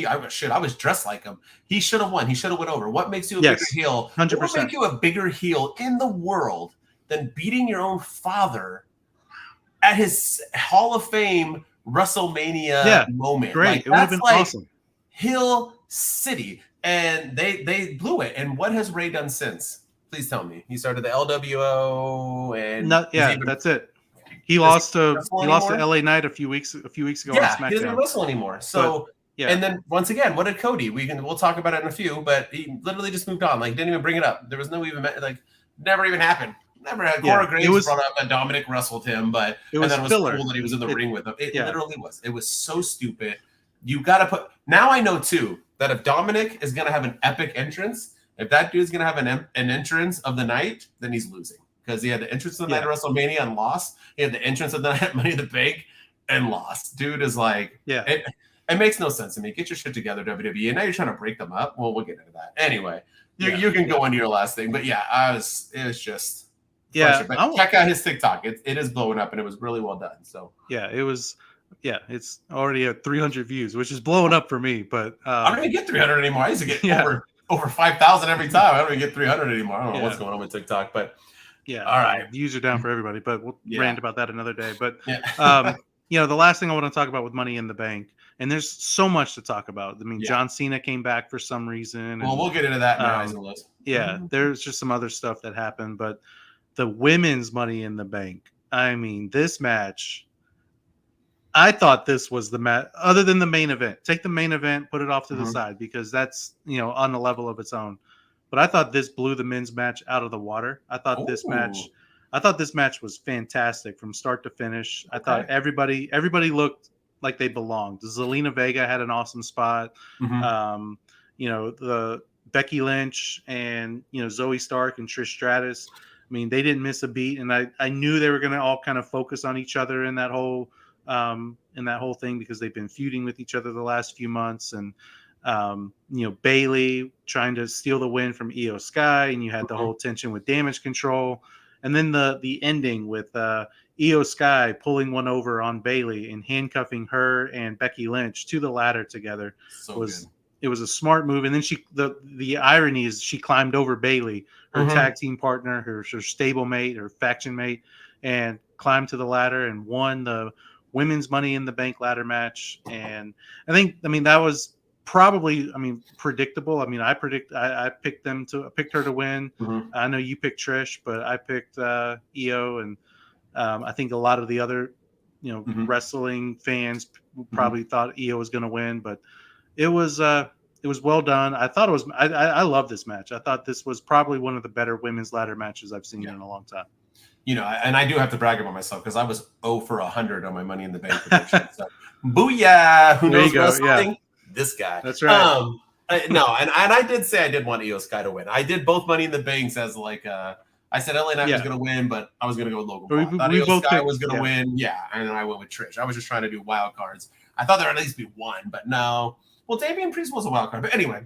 I was dressed like him. He should have won. He should have went over. What makes you a bigger heel? 100%. What makes you a bigger heel in the world than beating your own father at his Hall of Fame WrestleMania moment? Great. Like, it would have been awesome. Hill City. And they blew it. And what has Ray done since? Please tell me. He started the LWO and that's it. He lost to LA Knight a few weeks ago. Yeah, he doesn't wrestle anymore. So Yeah. And then once again, what did Cody? We'll talk about it in a few, but he literally just moved on. Like, didn't even bring it up. There was no even like, never even happened. Never had. Corey Graves brought up that Dominic wrestled him, but it was filler. Cool that he was in the ring with him. It literally was. It was so stupid. You got to put. Now I know too that if Dominic is going to have an epic entrance, if that dude's going to have an entrance of the night, then he's losing, because he had the entrance of the night at WrestleMania and lost. He had the entrance of the night at Money in the Bank and lost. Dude is like, It makes no sense to me. Get your shit together, WWE. And now you're trying to break them up. Well, we'll get into that. Anyway, you can go into your last thing. But it was just But check out his TikTok. It is blowing up, and it was really well done. So it was. Yeah, it's already at 300 views, which is blowing up for me. But I don't even get 300 anymore. I used to get over 5,000 every time. I don't even get 300 anymore. I don't know what's going on with TikTok, but all right, views are down for everybody. But we'll rant about that another day. But the last thing I want to talk about with Money in the Bank, and there's so much to talk about. I mean, John Cena came back for some reason. Well, we'll get into that now. There's just some other stuff that happened, but the women's Money in the Bank. I mean, this match. I thought this was the match, other than the main event. Take the main event, put it off to the side, because that's on a level of its own. But I thought this blew the men's match out of the water. I thought this match was fantastic from start to finish. I thought everybody looked like they belonged. Zelina Vega had an awesome spot. The Becky Lynch and Zoe Stark and Trish Stratus. I mean, they didn't miss a beat, and I knew they were going to all kind of focus on each other in that whole thing, because they've been feuding with each other the last few months. And Bayley trying to steal the win from Io Sky, and you had the whole tension with Damage Control, and then the ending with Io Sky pulling one over on Bayley and handcuffing her and Becky Lynch to the ladder together. It was a smart move. And then the irony is she climbed over Bayley, her tag team partner, her stable mate, her faction mate, and climbed to the ladder and won the women's Money in the Bank ladder match. And I mean that was probably predictable. I mean, I picked her to win. I know you picked Trish, but I picked Io, and I think a lot of the other wrestling fans probably thought Io was going to win, but it was well done. I thought it was. I love this match. I thought this was probably one of the better women's ladder matches I've seen in a long time. And I do have to brag about myself, because I was 0 for 100 on my Money in the Bank prediction. So, booyah! Who knows wrestling? Yeah. This guy. That's right. And I did say I did want Io Sky to win. I did both Money in the Banks as I said LA Knight was going to win, but I was going to go with Logan Paul. I thought Io Sky was going to win. Yeah, and then I went with Trish. I was just trying to do wild cards. I thought there would at least be one, but no. Well, Damian Priest was a wild card, but anyway.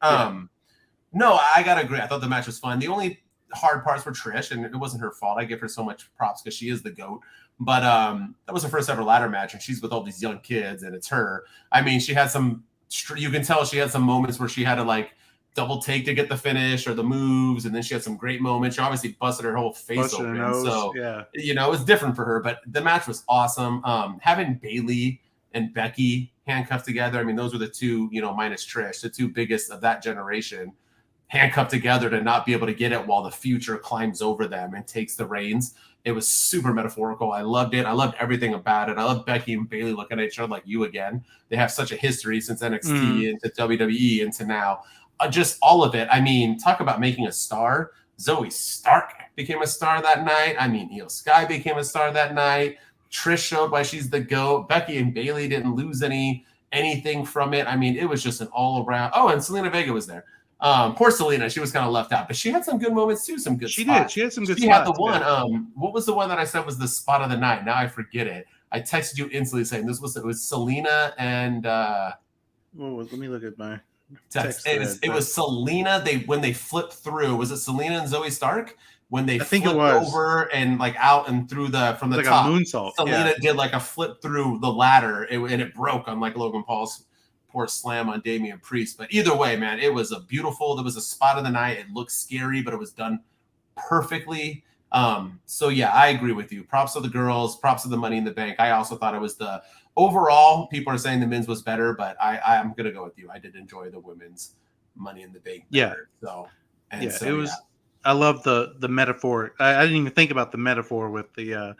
No, I got to agree. I thought the match was fun. The only hard parts were Trish, and it wasn't her fault. I give her so much props because she is the GOAT. But that was her first ever ladder match, and she's with all these young kids, and it's her. I mean, she had you can tell she had some moments where she had to double take to get the finish or the moves, and then she had some great moments. She obviously busted her whole face open. So, it was different for her, but the match was awesome. Having Bayley and Becky handcuffed together, I mean, those were the two, minus Trish, the two biggest of that generation, handcuffed together to not be able to get it while the future climbs over them and takes the reins. It was super metaphorical. I loved it. I loved everything about it. I love Becky and Bayley looking at each other like you again. They have such a history since NXT into WWE into now. Just all of it. I mean, talk about making a star. Zoe Stark became a star that night. I mean, Io Sky became a star that night. Trish showed why she's the GOAT. Becky and Bayley didn't lose anything from it. I mean, it was just an all around. Oh, and Zelina Vega was there. Poor Zelina, she was kind of left out, but she had some good moments too. Some good. She spots. did. She had some good. She had the one. What was the one that I said was the spot of the night? Now I forget it. I texted you instantly saying it was Selena and. Let me look at my text. It was Selena. When they flipped through. Was it Selena and Zoe Stark? When they flipped over and out and through from the top. A moonsault. Selena did a flip through the ladder, and it broke on Logan Paul's poor slam on Damian Priest. But either way, man, it was there was a spot of the night. It looked scary, but it was done perfectly. So yeah, I agree with you. Props to the girls, props to the Money in the Bank. I also thought it was overall, people are saying the men's was better, but I'm going to go with you. I did enjoy the women's Money in the Bank better. It was, I love the metaphor. I didn't even think about the metaphor with the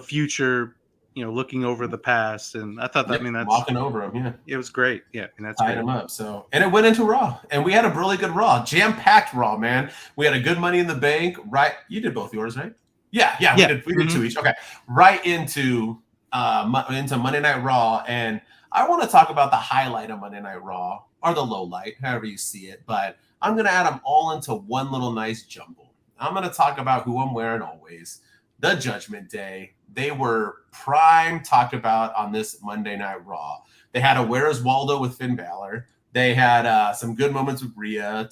future looking over the past, and I thought that that's walking over him. Yeah, it was great. Yeah, and that's tied him up. So, and it went into Raw, and we had a really good Raw, jam-packed Raw, man. We had a good Money in the Bank. Right, you did both yours, right? Yeah. We did two each. Okay, right into Monday Night Raw, and I want to talk about the highlight of Monday Night Raw, or the low light, however you see it. But I'm gonna add them all into one little nice jumble. I'm gonna talk about who I'm wearing always. The Judgment Day. They were prime talked about on this Monday Night Raw. They had a Where's Waldo with Finn Balor. They had some good moments with Rhea.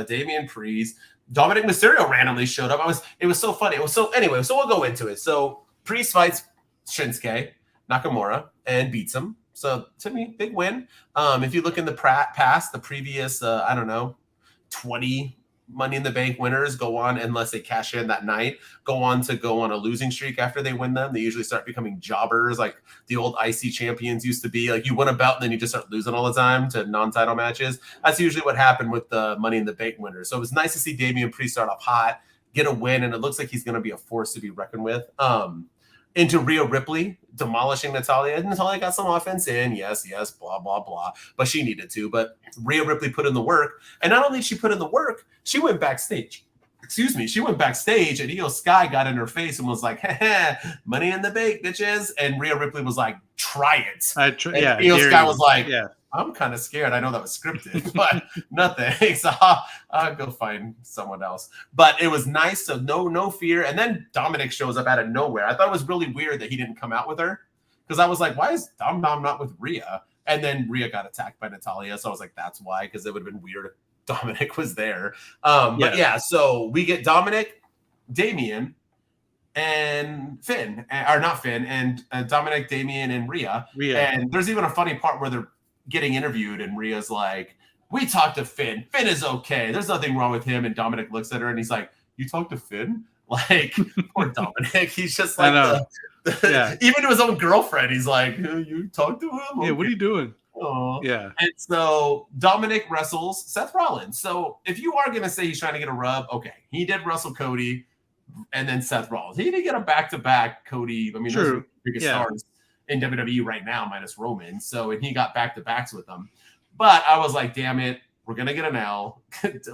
Damian Priest. Dominic Mysterio randomly showed up. It was so funny. So we'll go into it. So Priest fights Shinsuke Nakamura and beats him. So to me, big win. If you look in the past, the previous 20 Money in the Bank winners go on, unless they cash in that night, go on a losing streak after they win them. They usually start becoming jobbers, like the old IC champions used to be. Like, you win a belt and then you just start losing all the time to non-title matches. That's usually what happened with the Money in the Bank winners. So it was nice to see Damian Priest start off hot, get a win, and it looks like he's going to be a force to be reckoned with. Into Rhea Ripley, demolishing Natalya. Natalya got some offense in, yes, blah, blah, blah. But she needed to. But Rhea Ripley put in the work. And not only did she put in the work, she went backstage. She went backstage, and Io Sky got in her face and was like, Money in the Bank, bitches. And Rhea Ripley was like, try it. Io Sky was like, I'm kind of scared. I know that was scripted, but nothing. So I'll go find someone else. But it was nice. So no fear. And then Dominic shows up out of nowhere. I thought it was really weird that he didn't come out with her, because I was like, why is Dom not with Rhea? And then Rhea got attacked by Natalya. So I was like, that's why, because it would have been weird if Dominic was there. But yeah, so we get Dominic, Damian, and Finn, or not Finn, and Dominic, Damian, and Rhea. And there's even a funny part where they're getting interviewed, and Rhea's like, we talked to Finn. Finn is okay. There's nothing wrong with him. And Dominic looks at her and he's like, you talked to Finn? Like, poor Dominic. He's just like, even to his own girlfriend, he's like, you talked to him? Okay. Yeah, what are you doing? Oh. Yeah. And so Dominic wrestles Seth Rollins. So if you are going to say he's trying to get a rub, okay, he did wrestle Cody and then Seth Rollins. He didn't get a back-to-back Cody. I mean, those are the biggest stars in WWE right now, minus Roman. So, and he got back-to-backs with them. But I was like, damn it, we're going to get an L.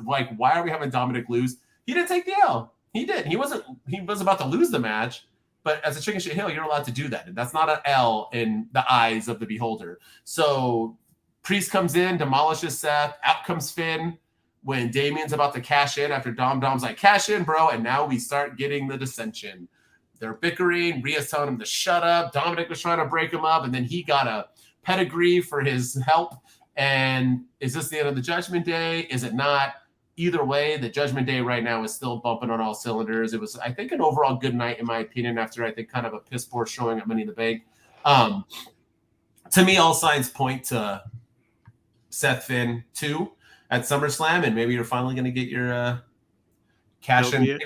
Like, why are we having Dominic lose? He didn't take the L. He did. He was about to lose the match. But as a chicken shit hill, you're allowed to do that. And that's not an L in the eyes of the beholder. So Priest comes in, demolishes Seth. Out comes Finn when Damian's about to cash in after Dom's like, cash in, bro. And now we start getting the dissension. They're bickering. Rhea's telling him to shut up. Dominic was trying to break him up. And then he got a pedigree for his help. And is this the end of the Judgment Day? Is it not? Either way, the Judgment Day right now is still bumping on all cylinders. It was, I think, an overall good night, in my opinion, after, I think, kind of a piss poor showing at Money in the Bank. To me, all signs point to Seth Finn 2 at SummerSlam, and maybe you're finally going to get your cash in.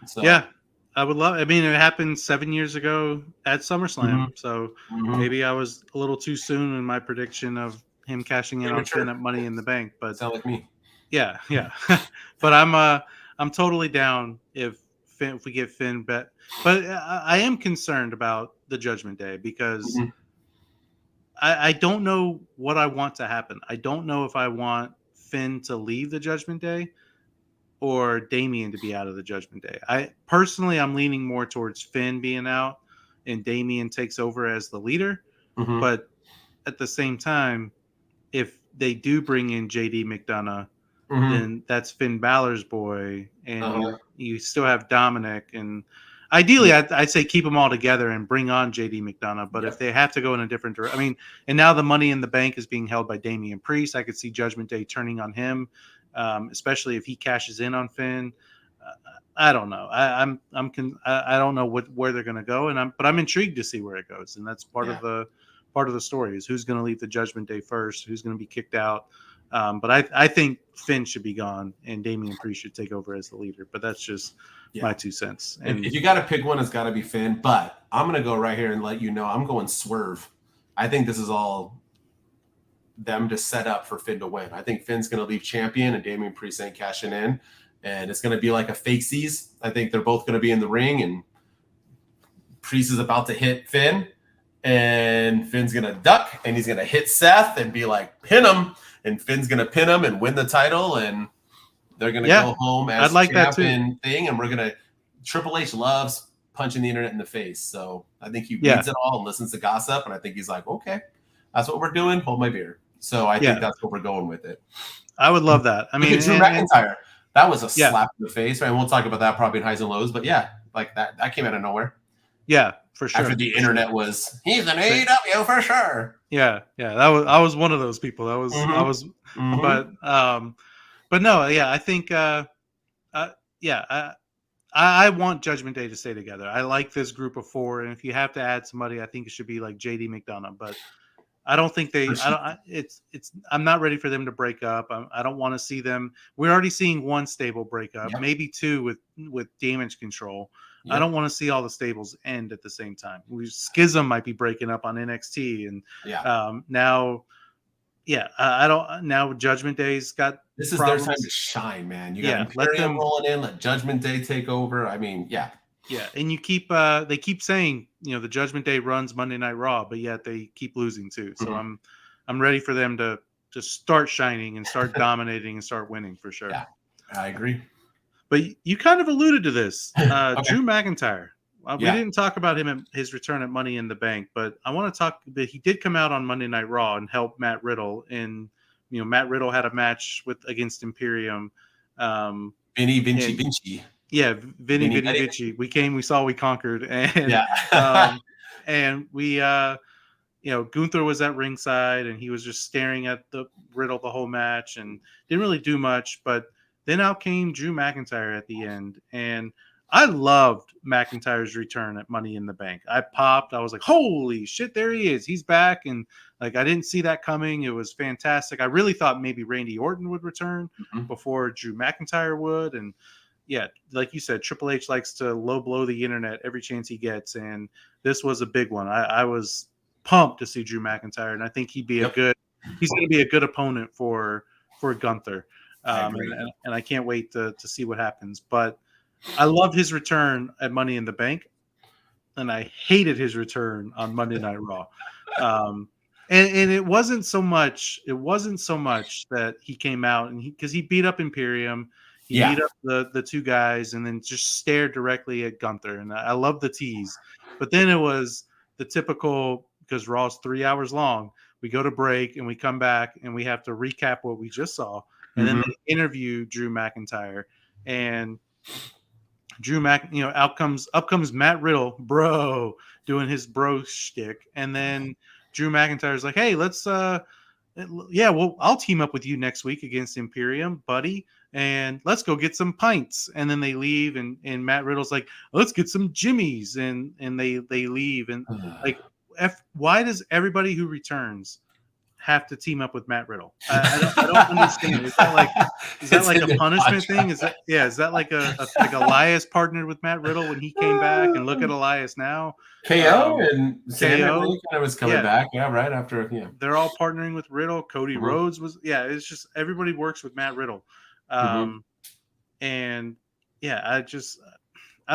So. Yeah. I would love. I mean, it happened 7 years ago at SummerSlam, so maybe I was a little too soon in my prediction of him cashing in on Finn at Money in the Bank. But sound like me. Yeah. But I'm totally down if we get Finn bet. But I am concerned about the Judgment Day because I don't know what I want to happen. I don't know if I want Finn to leave the Judgment Day or Damian to be out of the Judgment Day. I'm leaning more towards Finn being out and Damian takes over as the leader. But at the same time, if they do bring in JD McDonough, then that's Finn Balor's boy, and you still have Dominic. And ideally, I'd say keep them all together and bring on JD McDonough. But if they have to go in a different direction, I mean, and now the Money in the Bank is being held by Damian Priest. I could see Judgment Day turning on him. Especially if he cashes in on Finn. I don't know. I don't know where they're going to go, but I'm intrigued to see where it goes, and that's part of the story is who's going to leave the Judgment Day first, who's going to be kicked out. But I think Finn should be gone, and Damian Priest should take over as the leader. But that's just my 2 cents. And if you got to pick one, it's got to be Finn. But I'm going to go right here and let you know I'm going Swerve. I think this is all them to set up for Finn to win. I think Finn's going to leave champion and Damian Priest ain't cashing in, and it's going to be like a fakesies. I think they're both going to be in the ring, and Priest is about to hit Finn, and Finn's going to duck, and he's going to hit Seth and be like, pin him, and Finn's going to pin him and win the title, and they're going to go home as champion thing, and we're going to – Triple H loves punching the internet in the face, so I think he reads it all and listens to gossip, and I think he's like, okay, that's what we're doing, hold my beer. So I think that's what we're going with it. I would love that. I mean, Drew McIntyre, that was a slap in the face, right? We'll talk about that probably in highs and lows, but like that came out of nowhere. Yeah, for sure. After the internet was, he's an AEW for sure. Yeah. I was one of those people. But no, I think, I want Judgment Day to stay together. I like this group of 4, and if you have to add somebody, I think it should be like JD McDonough. But I don't think I'm not ready for them to break up. I don't want to see them. We're already seeing one stable break up, maybe 2 with Damage Control. Yep. I don't want to see all the stables end at the same time. Schism might be breaking up on NXT, and now Judgment Day's got. This is their time to shine, man. You got Imperium rolling in, let Judgment Day take over. I mean, yeah, and you keep they keep saying the Judgment Day runs Monday Night Raw, but yet they keep losing too. So I'm ready for them to start shining and start dominating and start winning for sure. Yeah, I agree. But you kind of alluded to this, Drew McIntyre. We didn't talk about him at his return at Money in the Bank, but I want to talk that he did come out on Monday Night Raw and help Matt Riddle. And Matt Riddle had a match against Imperium. Vinny Vinci. Yeah, Vinny Vinci. We saw, we conquered, and and we Gunther was at ringside, and he was just staring at the Riddle the whole match and didn't really do much. But then out came Drew McIntyre at the end, and I loved McIntyre's return at Money in the Bank. I popped. I was like, holy shit, there he is. He's back. And I didn't see that coming. It was fantastic. I really thought maybe Randy Orton would return before Drew McIntyre would. And like you said, Triple H likes to low blow the internet every chance he gets. And this was a big one. I was pumped to see Drew McIntyre. And I think he's going to be a good opponent for Gunther. And I can't wait to see what happens. But I loved his return at Money in the Bank, and I hated his return on Monday Night Raw. And it wasn't so much that he came out and because he beat up Imperium, he beat up the 2 guys, and then just stared directly at Gunther. And I love the tease, but then it was the typical, because Raw's 3 hours long. We go to break and we come back and we have to recap what we just saw. And then they interview Drew McIntyre, and up comes Matt Riddle, bro, doing his bro shtick. And then Drew McIntyre's like, hey, let's, I'll team up with you next week against Imperium, buddy. And let's go get some pints. And then they leave. And Matt Riddle's like, let's get some Jimmies. And they leave. And why does everybody who returns have to team up with Matt Riddle? I don't understand. Is that like a punishment thing? Is that like Elias partnered with Matt Riddle when he came back? And look at Elias now. KO and KO kind of was coming back. Yeah, right after. Yeah, they're all partnering with Riddle. Cody Rhodes was. Yeah, it's just everybody works with Matt Riddle. And I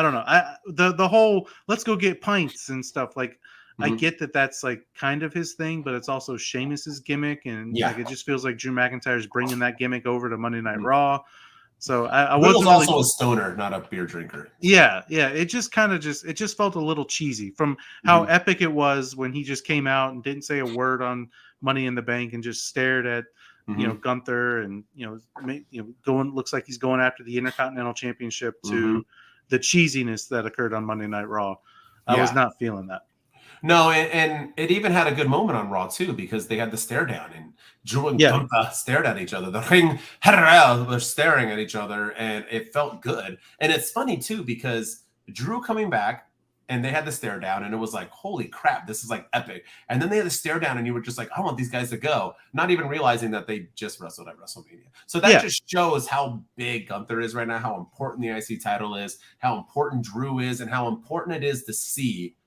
don't know. The whole let's go get pints and stuff like. I get that that's like kind of his thing, but it's also Sheamus's gimmick, and it just feels like Drew McIntyre's bringing that gimmick over to Monday Night Raw. So I wasn't also a stoner, not a beer drinker. Yeah. It just it just felt a little cheesy from how epic it was when he just came out and didn't say a word on Money in the Bank and just stared at Gunther and looks like he's going after the Intercontinental Championship to the cheesiness that occurred on Monday Night Raw. I was not feeling that. No, and it even had a good moment on Raw too, because they had the stare down and Drew and Gunther stared at each other. The Ring Herrera were staring at each other, and it felt good. And it's funny too, because Drew coming back and they had the stare down, and it was like, holy crap, this is like epic. And then they had the stare down, and you were just like, I want these guys to go, not even realizing that they just wrestled at WrestleMania. So that just shows how big Gunther is right now, how important the IC title is, how important Drew is, and how important it is to see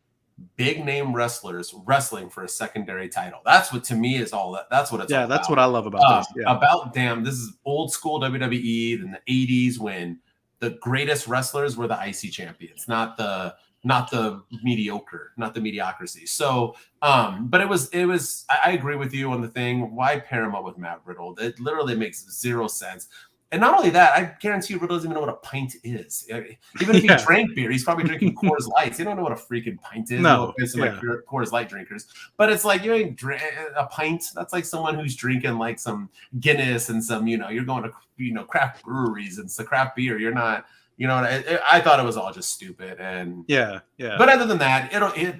big name wrestlers wrestling for a secondary title. That's what to me is all that. That's what it's all that's about. What I love about this. This is old school WWE in the 80s when the greatest wrestlers were the IC champions, not the not the mediocrity. So, but it was, I agree with you on the thing. Why pair him up with Matt Riddle? It literally makes zero sense. And not only that, I guarantee you Riddle doesn't even know what a pint is. Even if he drank beer, he's probably drinking Coors Lights. He don't know what a freaking pint is. No, like Coors Light drinkers. But it's like, you ain't a pint. That's like someone who's drinking like some Guinness and some, you're going to, craft breweries and some craft beer. You're not, I thought it was all just stupid. And yeah. But other than that,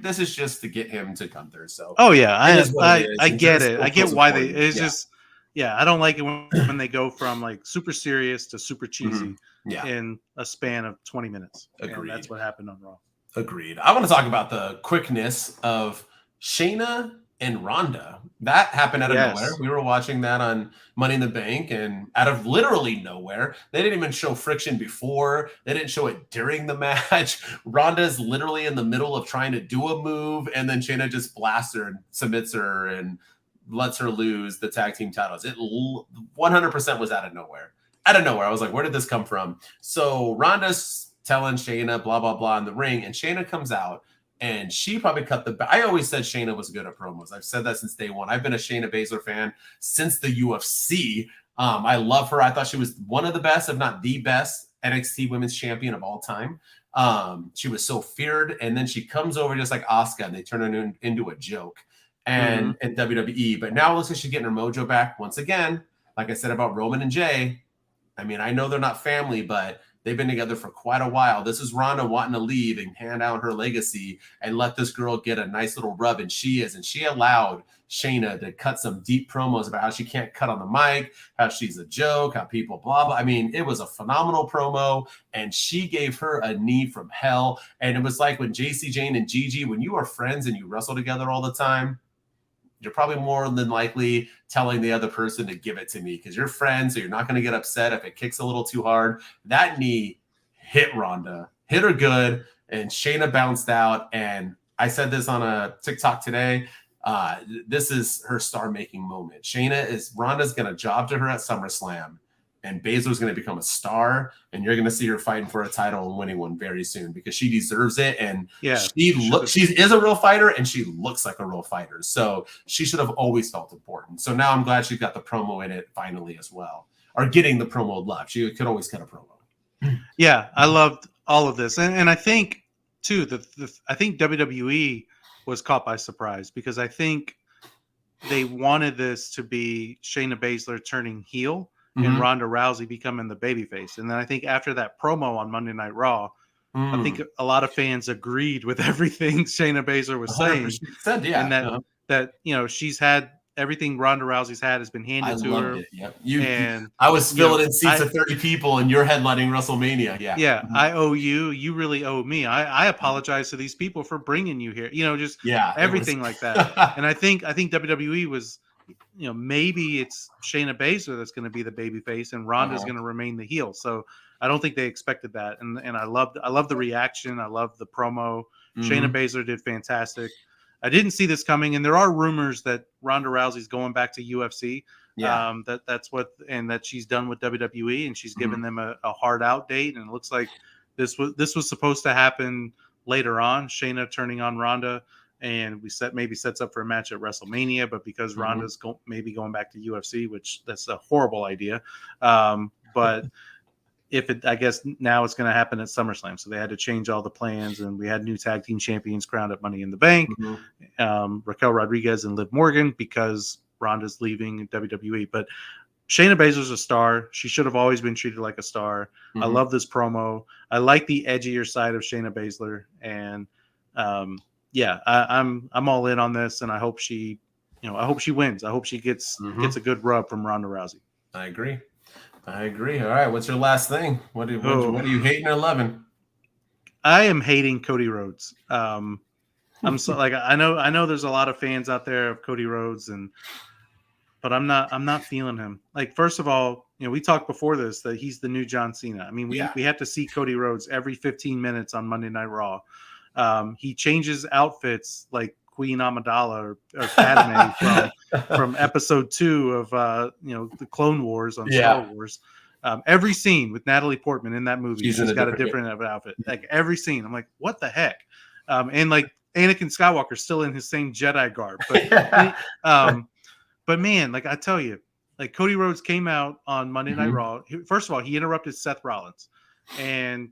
this is just to get him to Gunther. So I get it. I get why it's just. Yeah, I don't like it when they go from like super serious to super cheesy in a span of 20 minutes. Agreed. That's what happened on Raw. Agreed. I want to talk about the quickness of Shayna and Ronda. That happened out of nowhere. We were watching that on Money in the Bank, and out of literally nowhere, they didn't even show friction before. They didn't show it during the match. Ronda's literally in the middle of trying to do a move, and then Shayna just blasts her and submits her and lets her lose the tag team titles. It 100% was out of nowhere. I was like, where did this come from? So Ronda's telling Shayna blah, blah, blah in the ring, and Shayna comes out, and she probably cut the... I always said Shayna was good at promos. I've said that since day one. I've been a Shayna Baszler fan since the UFC. I love her. I thought she was one of the best, if not the best, NXT Women's Champion of all time. She was so feared, and then she comes over just like Asuka, and they turn her into a joke. And WWE, but now it looks like she's getting her mojo back once again. Like I said about Roman and Jay, I mean, I know they're not family, but they've been together for quite a while. This is Ronda wanting to leave and hand out her legacy and let this girl get a nice little rub, and she allowed Shayna to cut some deep promos about how she can't cut on the mic, how she's a joke, how people blah, blah. I mean, it was a phenomenal promo, and she gave her a knee from hell. And it was like when JC Jane and Gigi, when you are friends and you wrestle together all the time, you're probably more than likely telling the other person to give it to me because you're friends, so you're not going to get upset if it kicks a little too hard. That knee hit Ronda, hit her good, and Shayna bounced out. And I said this on a TikTok today. This is her star-making moment. Ronda's going to job to her at SummerSlam, and Baszler's going to become a star, and you're going to see her fighting for a title and winning one very soon because she deserves it. And she is a real fighter, and she looks like a real fighter. So she should have always felt important. So now I'm glad she got the promo in it finally as well, or getting the promo love. She could always cut a promo. Yeah, I loved all of this. And I think, too, I think WWE was caught by surprise because I think they wanted this to be Shayna Baszler turning heel and Ronda Rousey becoming the babyface. And then I think after that promo on Monday Night Raw, I think a lot of fans agreed with everything Shayna Baszler was saying. And that she's had everything Ronda Rousey's had has been handed to her. Yep. I was filling in seats of 30 people, and you're headlining WrestleMania. Yeah. I owe you. You really owe me. I apologize to these people for bringing you here. Everything like that. And I think WWE was, maybe it's Shayna Baszler that's going to be the babyface, and Ronda's going to remain the heel. So I don't think they expected that. And I love the reaction. I love the promo. Shayna Baszler did fantastic. I didn't see this coming, and there are rumors that Ronda Rousey's going back to UFC. That's that she's done with WWE, and she's given them a hard out date. And it looks like this was supposed to happen later on. Shayna turning on Ronda, and maybe sets up for a match at WrestleMania. But because Ronda's maybe going back to UFC, which that's a horrible idea. But I guess now it's going to happen at SummerSlam. So they had to change all the plans, and we had new tag team champions crowned at Money in the Bank, Raquel Rodriguez and Liv Morgan, because Ronda's leaving WWE. But Shayna Baszler's a star. She should have always been treated like a star. I love this promo. I like the edgier side of Shayna Baszler, and I'm all in on this, and I hope she wins. I hope she gets a good rub from Ronda Rousey. I agree. All right, what's your last thing? What are you hating or loving? I am hating Cody Rhodes. I'm so I know there's a lot of fans out there of Cody Rhodes, but I'm not feeling him. Like, first of all, we talked before this that he's the new John Cena. I mean, we have to see Cody Rhodes every 15 minutes on Monday Night Raw. He changes outfits like Queen Amidala or Padme from episode 2 of the Clone Wars on Star Wars. Every scene with Natalie Portman in that movie, she's got a different outfit. Like every scene, I'm like, what the heck? And like Anakin Skywalker's still in his same Jedi garb. But but man, like I tell you, like Cody Rhodes came out on Monday Night Raw. First of all, he interrupted Seth Rollins, and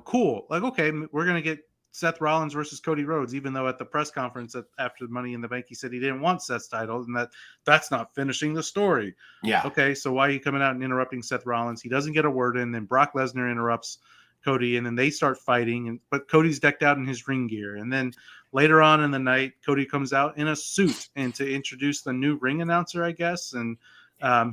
cool. Like, okay, we're gonna get Seth Rollins versus Cody Rhodes, even though at the press conference after the Money in the Bank, he said he didn't want Seth's title and that's not finishing the story. Yeah. Okay, so why are you coming out and interrupting Seth Rollins? He doesn't get a word in. Then Brock Lesnar interrupts Cody, and then they start fighting. But Cody's decked out in his ring gear. And then later on in the night, Cody comes out in a suit and to introduce the new ring announcer, I guess. And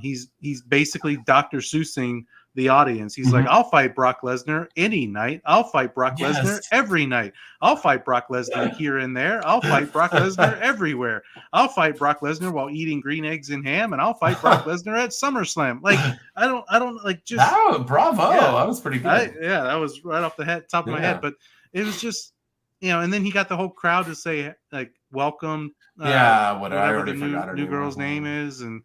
he's basically Dr. Seussing the audience. He's like, I'll fight Brock Lesnar any night. I'll fight Brock Lesnar every night. I'll fight Brock Lesnar here and there. I'll fight Brock Lesnar everywhere. I'll fight Brock Lesnar while eating green eggs and ham, and I'll fight Brock Lesnar at SummerSlam. Like, I don't like just. Oh, bravo! Yeah, that was pretty good. That was right off the top of my head. But it was just, and then he got the whole crowd to say like, "Welcome." Whatever the new girl's name is, and.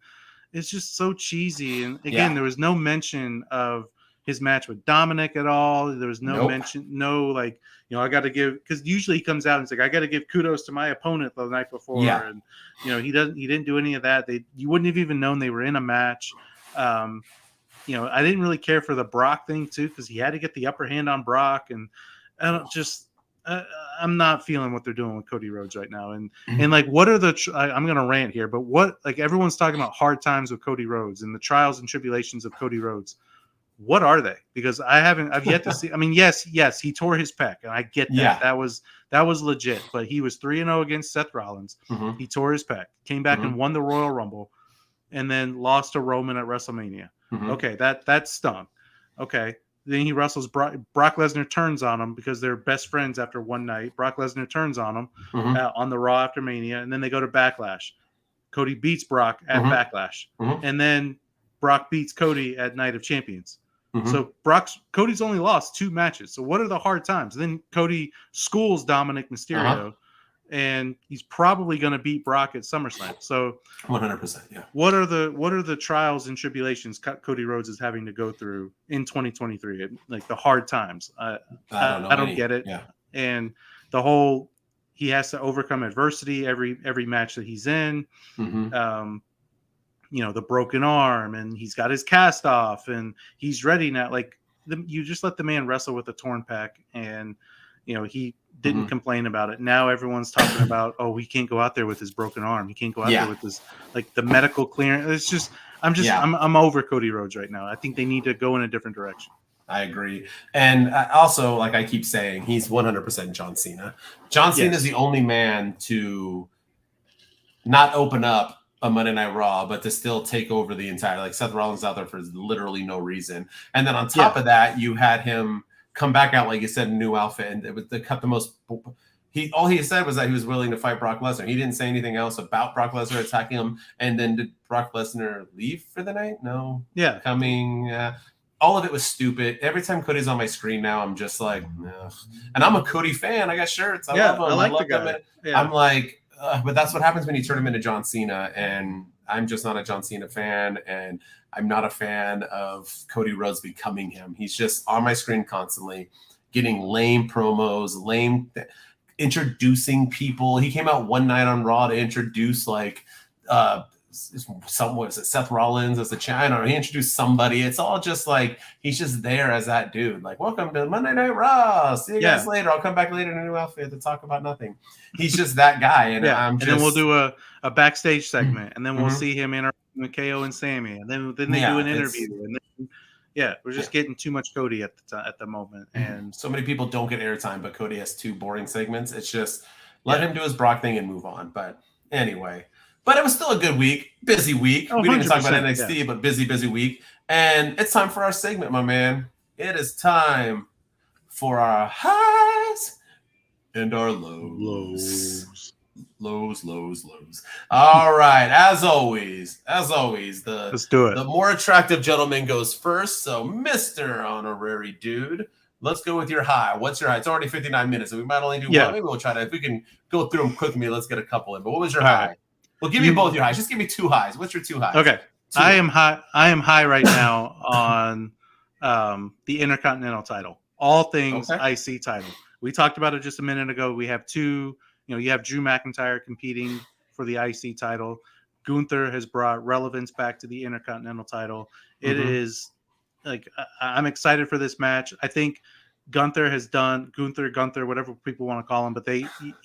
It's just so cheesy. And again, there was no mention of his match with Dominic at all. There was no mention, I got to give, because usually he comes out and he's like, I got to give kudos to my opponent the night before. Yeah. And, he didn't do any of that. You wouldn't have even known they were in a match. I didn't really care for the Brock thing too, because he had to get the upper hand on Brock. And I'm not feeling what they're doing with Cody Rhodes right now. And like, what are I'm going to rant here, but what, like everyone's talking about hard times with Cody Rhodes and the trials and tribulations of Cody Rhodes. What are they? Because I've yet to see, I mean, yes, he tore his pec and I get that. Yeah. That was legit, but he was 3-0 against Seth Rollins. He tore his pec, came back and won the Royal Rumble and then lost to Roman at WrestleMania. Okay. That stung. Okay. Then he wrestles Brock Lesnar, turns on him because they're best friends after one night. Brock Lesnar turns on him on the Raw after Mania, and then they go to Backlash. Cody beats Brock at Backlash, and then Brock beats Cody at Night of Champions. So Cody's only lost 2 matches. So what are the hard times? And then Cody schools Dominic Mysterio, and he's probably going to beat Brock at SummerSlam. So 100%, yeah. What are the trials and tribulations Cody Rhodes is having to go through in 2023? Like the hard times. I don't get it. Yeah. And the whole he has to overcome adversity every match that he's in. The broken arm, and he's got his cast off, and he's ready now. Like you just let the man wrestle with a torn pec, and he didn't complain about it. Now everyone's talking about, he can't go out there with his broken arm. He can't go out there with his the medical clearance. It's just, I'm over Cody Rhodes right now. I think they need to go in a different direction. I agree. And also, like I keep saying, he's 100% John Cena. John Cena is the only man to not open up a Monday Night Raw, but to still take over the entire, like Seth Rollins out there for literally no reason. And then on top of that, you had him come back out, like you said, in a new outfit, and it was all he said was that he was willing to fight Brock Lesnar. He didn't say anything else about Brock Lesnar attacking him. And then did Brock Lesnar leave for the night? No. Yeah. All of it was stupid. Every time Cody's on my screen now, I'm just like, ugh. And I'm a Cody fan. I got shirts. I love him. I like the guy. Yeah. I'm like, but that's what happens when you turn him into John Cena, and I'm just not a John Cena fan, and I'm not a fan of Cody Rhodes becoming him. He's just on my screen constantly, getting lame promos, introducing people. He came out one night on Raw to introduce Seth Rollins as a champion, or he introduced somebody. It's all just like he's just there as that dude. Like, welcome to Monday Night Raw. See you guys later. I'll come back later in a new outfit to talk about nothing. He's just that guy. And and then we'll do a backstage segment, and then we'll see him interacting with KO and Sammy, and then they do an interview, and then we're just getting too much Cody at the moment. And so many people don't get airtime, but Cody has 2 boring segments. It's just let him do his Brock thing and move on. But anyway. But it was still a good week, busy week. We didn't talk about NXT, but busy week. And it's time for our segment, my man. It is time for our highs and our lows. Lows. All right. As always, let's do it. The more attractive gentleman goes first. So, Mr. Honorary Dude, let's go with your high. What's your high? It's already 59 minutes, so we might only do one. Maybe we'll try to, if we can go through them quickly, let's get a couple in. But what was your high? Well, give me both your highs. Just give me 2 highs. What's your 2 highs? Okay. I am high right now on the Intercontinental title. All things IC title. We talked about it just a minute ago. We have two. You have Drew McIntyre competing for the IC title. Gunther has brought relevance back to the Intercontinental title. It is like I'm excited for this match. I think Gunther, whatever people want to call him, but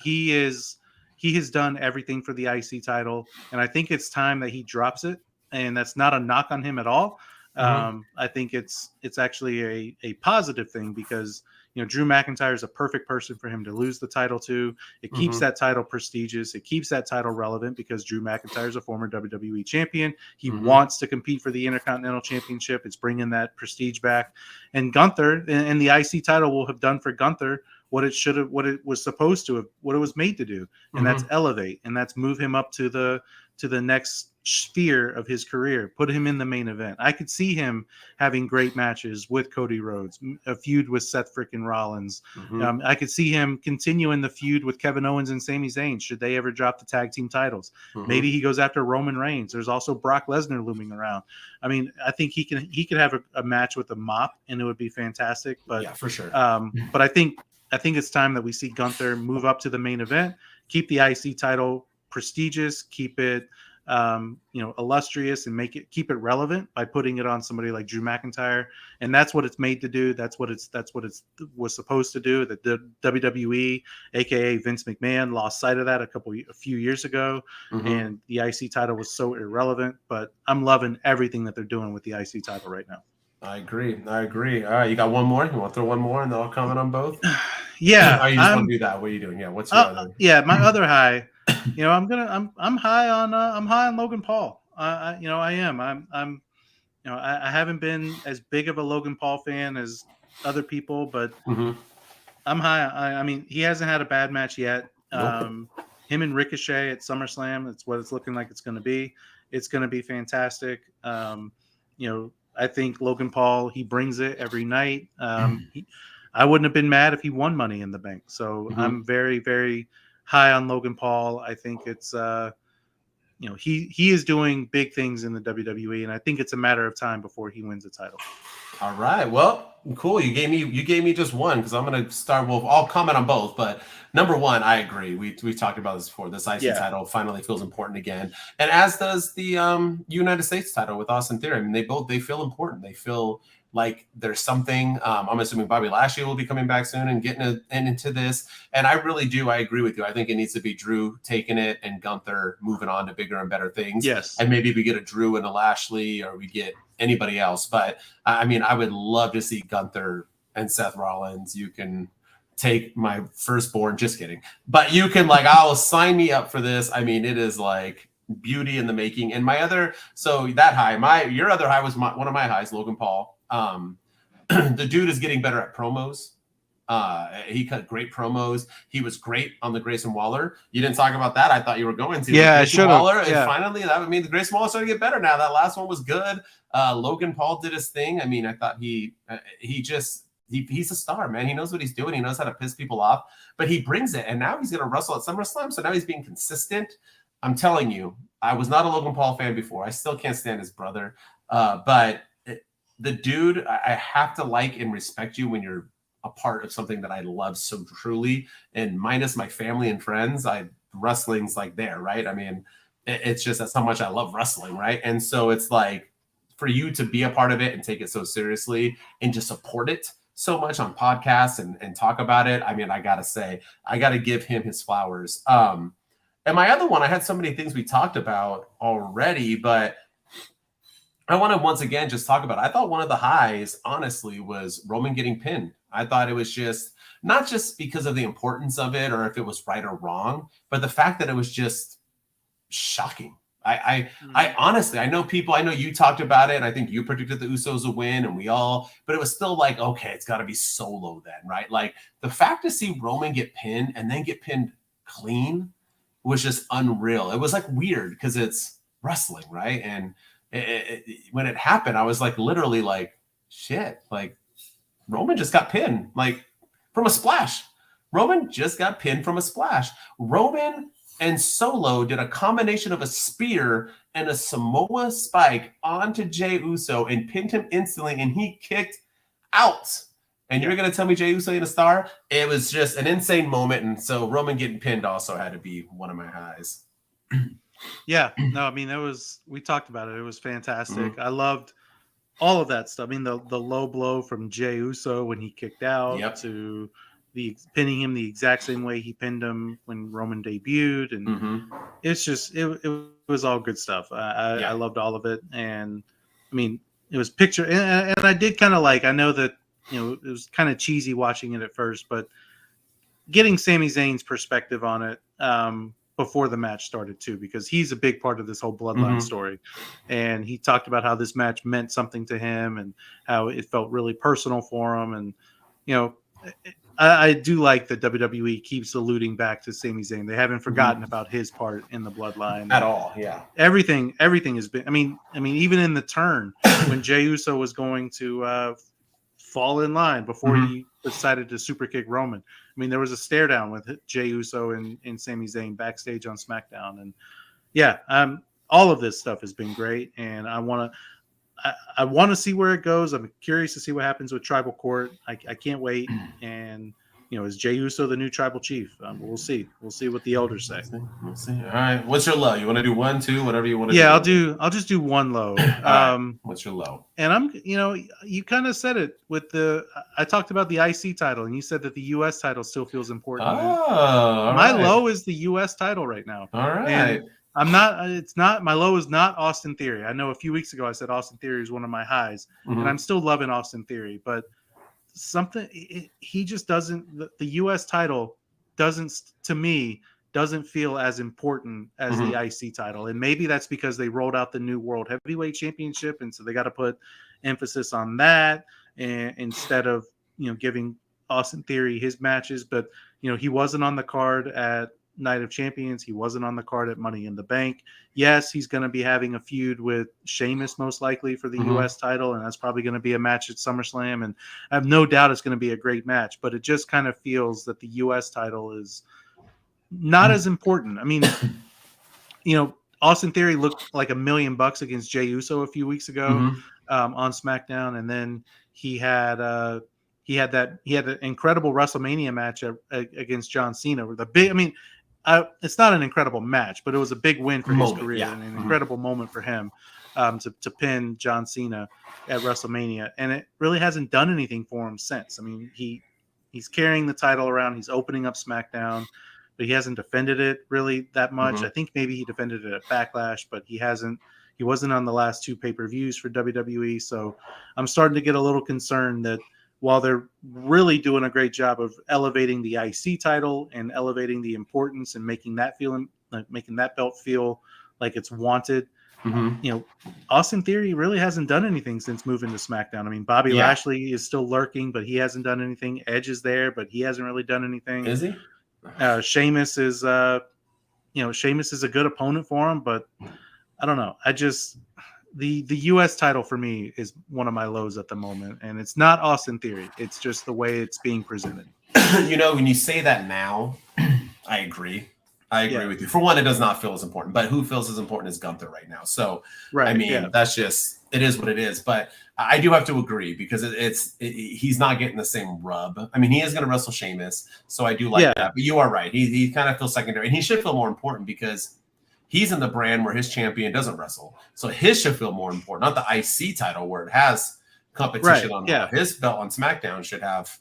he has done everything for the IC title, and I think it's time that he drops it. And that's not a knock on him at all. I think it's actually a positive thing because Drew McIntyre is a perfect person for him to lose the title to. It keeps that title prestigious. It keeps that title relevant because Drew McIntyre is a former WWE champion. He wants to compete for the Intercontinental Championship. It's bringing that prestige back. And Gunther and the IC title will have done for Gunther what it was supposed to have, what it was made to do, and that's elevate, and that's move him up to the next sphere of his career, put him in the main event. I could see him having great matches with Cody Rhodes, a feud with Seth frickin' Rollins. I could see him continuing the feud with Kevin Owens and Sami Zayn should they ever drop the tag team titles. Maybe he goes after Roman Reigns. There's also Brock Lesnar looming around. I mean, I think he could have a match with a mop and it would be fantastic. But yeah, for sure. But I think it's time that we see Gunther move up to the main event, keep the IC title prestigious, keep it illustrious, and keep it relevant by putting it on somebody like Drew McIntyre. And that's what it's made to do. That's what it was supposed to do. That the WWE, aka Vince McMahon, lost sight of that a few years ago, and the IC title was so irrelevant. But I'm loving everything that they're doing with the IC title right now. I agree. All right, you got one more? You want to throw one more, and then I'll comment on both? Yeah. Oh, you just want to do that? What are you doing? Yeah. What's your other? Yeah, my other high. I'm high on Logan Paul. I am. I haven't been as big of a Logan Paul fan as other people, but I'm high. I mean, he hasn't had a bad match yet. Him and Ricochet at SummerSlam. That's what it's looking like. It's going to be. It's going to be fantastic. I think Logan Paul, he brings it every night. I wouldn't have been mad if he won Money in the Bank. So I'm very, very high on Logan Paul. I think it's he is doing big things in the WWE, and I think it's a matter of time before he wins the title. All right. Well, cool. You gave me just one because I'm going to start. Well, I'll comment on both, but number one, I agree. We talked about this before. This IC title finally feels important again, and as does the United States title with Austin Theory. I mean, they feel important. They feel like there's something. I'm assuming Bobby Lashley will be coming back soon and getting into this. And I really do. I agree with you. I think it needs to be Drew taking it and Gunther moving on to bigger and better things. Yes. And maybe we get a Drew and a Lashley, or we get anybody else. But I mean, I would love to see Gunther and Seth Rollins. You can take my firstborn. Just kidding. But you can I'll sign me up for this. I mean, it is like beauty in the making. And your other high was one of my highs, Logan Paul. The dude is getting better at promos. He cut great promos. He was great on the Grayson Waller. You didn't talk about that. I thought you were going to. Yeah, I should have. And finally, that would mean the Grayson Waller started to get better now. That last one was good. Logan Paul did his thing. I mean, I thought he's a star, man. He knows what he's doing. He knows how to piss people off, but he brings it. And now he's going to wrestle at SummerSlam. So now he's being consistent. I'm telling you, I was not a Logan Paul fan before. I still can't stand his brother. But the dude, I have to like and respect you when you're a part of something that I love so truly. And minus my family and friends, wrestling's like there, right? I mean, it's just that's how much I love wrestling, right? And so it's like for you to be a part of it and take it so seriously and to support it so much on podcasts and talk about it. I mean, I got to give him his flowers. And my other one, I had so many things we talked about already, but I want to once again just talk about it. I thought one of the highs, honestly, was Roman getting pinned. I thought it was just not just because of the importance of it or if it was right or wrong, but the fact that it was just shocking. I honestly, I know you talked about it, and I think you predicted the Usos would win, and but it was still like, okay, it's got to be Solo then, right? Like the fact to see Roman get pinned and then get pinned clean was just unreal. It was like weird because it's wrestling, right? And when it happened, I was like literally like, shit, like Roman just got pinned like from a splash. Roman just got pinned from a splash. Roman and Solo did a combination of a spear and a Samoa spike onto Jey Uso and pinned him instantly, and he kicked out. And you're going to tell me Jey Uso ain't a star? It was just an insane moment, and so Roman getting pinned also had to be one of my highs. Yeah, no, I mean, we talked about it. It was fantastic. I loved all of that stuff. I mean, the low blow from Jey Uso when he kicked out to the pinning him the exact same way he pinned him when Roman debuted, and it's just it was all good stuff. I loved all of it, and I mean, it was picture, and I did kind of like. I know that it was kind of cheesy watching it at first, but getting Sami Zayn's perspective on it before the match started too, because he's a big part of this whole bloodline story, and he talked about how this match meant something to him and how it felt really personal for him, and I do like that WWE keeps alluding back to Sami Zayn. They haven't forgotten about his part in the bloodline at all. Yeah, everything has been. I mean, even in the turn when Jey Uso was going to fall in line before he decided to super kick Roman. I mean, there was a stare down with Jey Uso and Sami Zayn backstage on SmackDown, and all of this stuff has been great, and I want to see where it goes. I'm curious to see what happens with Tribal Court. I can't wait. And is Jey Uso the new Tribal Chief? We'll see. We'll see what the elders say. We'll see. All right. What's your low? You want to do 1, 2, whatever you want to do? Yeah, I'll just do one low. What's your low? And you kind of said it with I talked about the IC title, and you said that the US title still feels important. My low is the US title right now. All right. And my low is not Austin Theory. I know a few weeks ago I said Austin Theory is one of my highs, and I'm still loving Austin Theory, but he just doesn't, the US title doesn't feel as important as the IC title. And maybe that's because they rolled out the new World Heavyweight Championship, and so they got to put emphasis on that and instead of giving Austin Theory his matches. But he wasn't on the card at Night of Champions. He wasn't on the card at Money in the Bank. Yes, he's going to be having a feud with Sheamus most likely for the US title, and that's probably going to be a match at SummerSlam, and I have no doubt it's going to be a great match, but it just kind of feels that the US title is not as important. I mean, Austin Theory looked like $1 million against Jey Uso a few weeks ago on SmackDown, and then he had an incredible WrestleMania match against John Cena. It's not an incredible match, but it was a big win for his career and an incredible moment for him to pin John Cena at WrestleMania. And it really hasn't done anything for him since. I mean, he's carrying the title around. He's opening up SmackDown, but he hasn't defended it really that much. I think maybe he defended it at Backlash, but he wasn't on the last 2 pay-per-views for WWE. So I'm starting to get a little concerned that while they're really doing a great job of elevating the IC title and elevating the importance and making that belt feel like it's wanted, Austin Theory really hasn't done anything since moving to SmackDown. I mean, Bobby Lashley is still lurking, but he hasn't done anything. Edge is there, but he hasn't really done anything. Is he? Sheamus is a good opponent for him, but I don't know. The US title for me is one of my lows at the moment, and it's not Austin Theory. It's just the way it's being presented. When you say that now, I agree. With you. For one, it does not feel as important, but who feels as important as Gunther right now? So, that's just, it is what it is. But I do have to agree because he's not getting the same rub. I mean, he is going to wrestle Sheamus, so I do like that. But you are right. He kind of feels secondary, and he should feel more important because he's in the brand where his champion doesn't wrestle. So his should feel more important, not the IC title where it has competition on his belt on SmackDown should have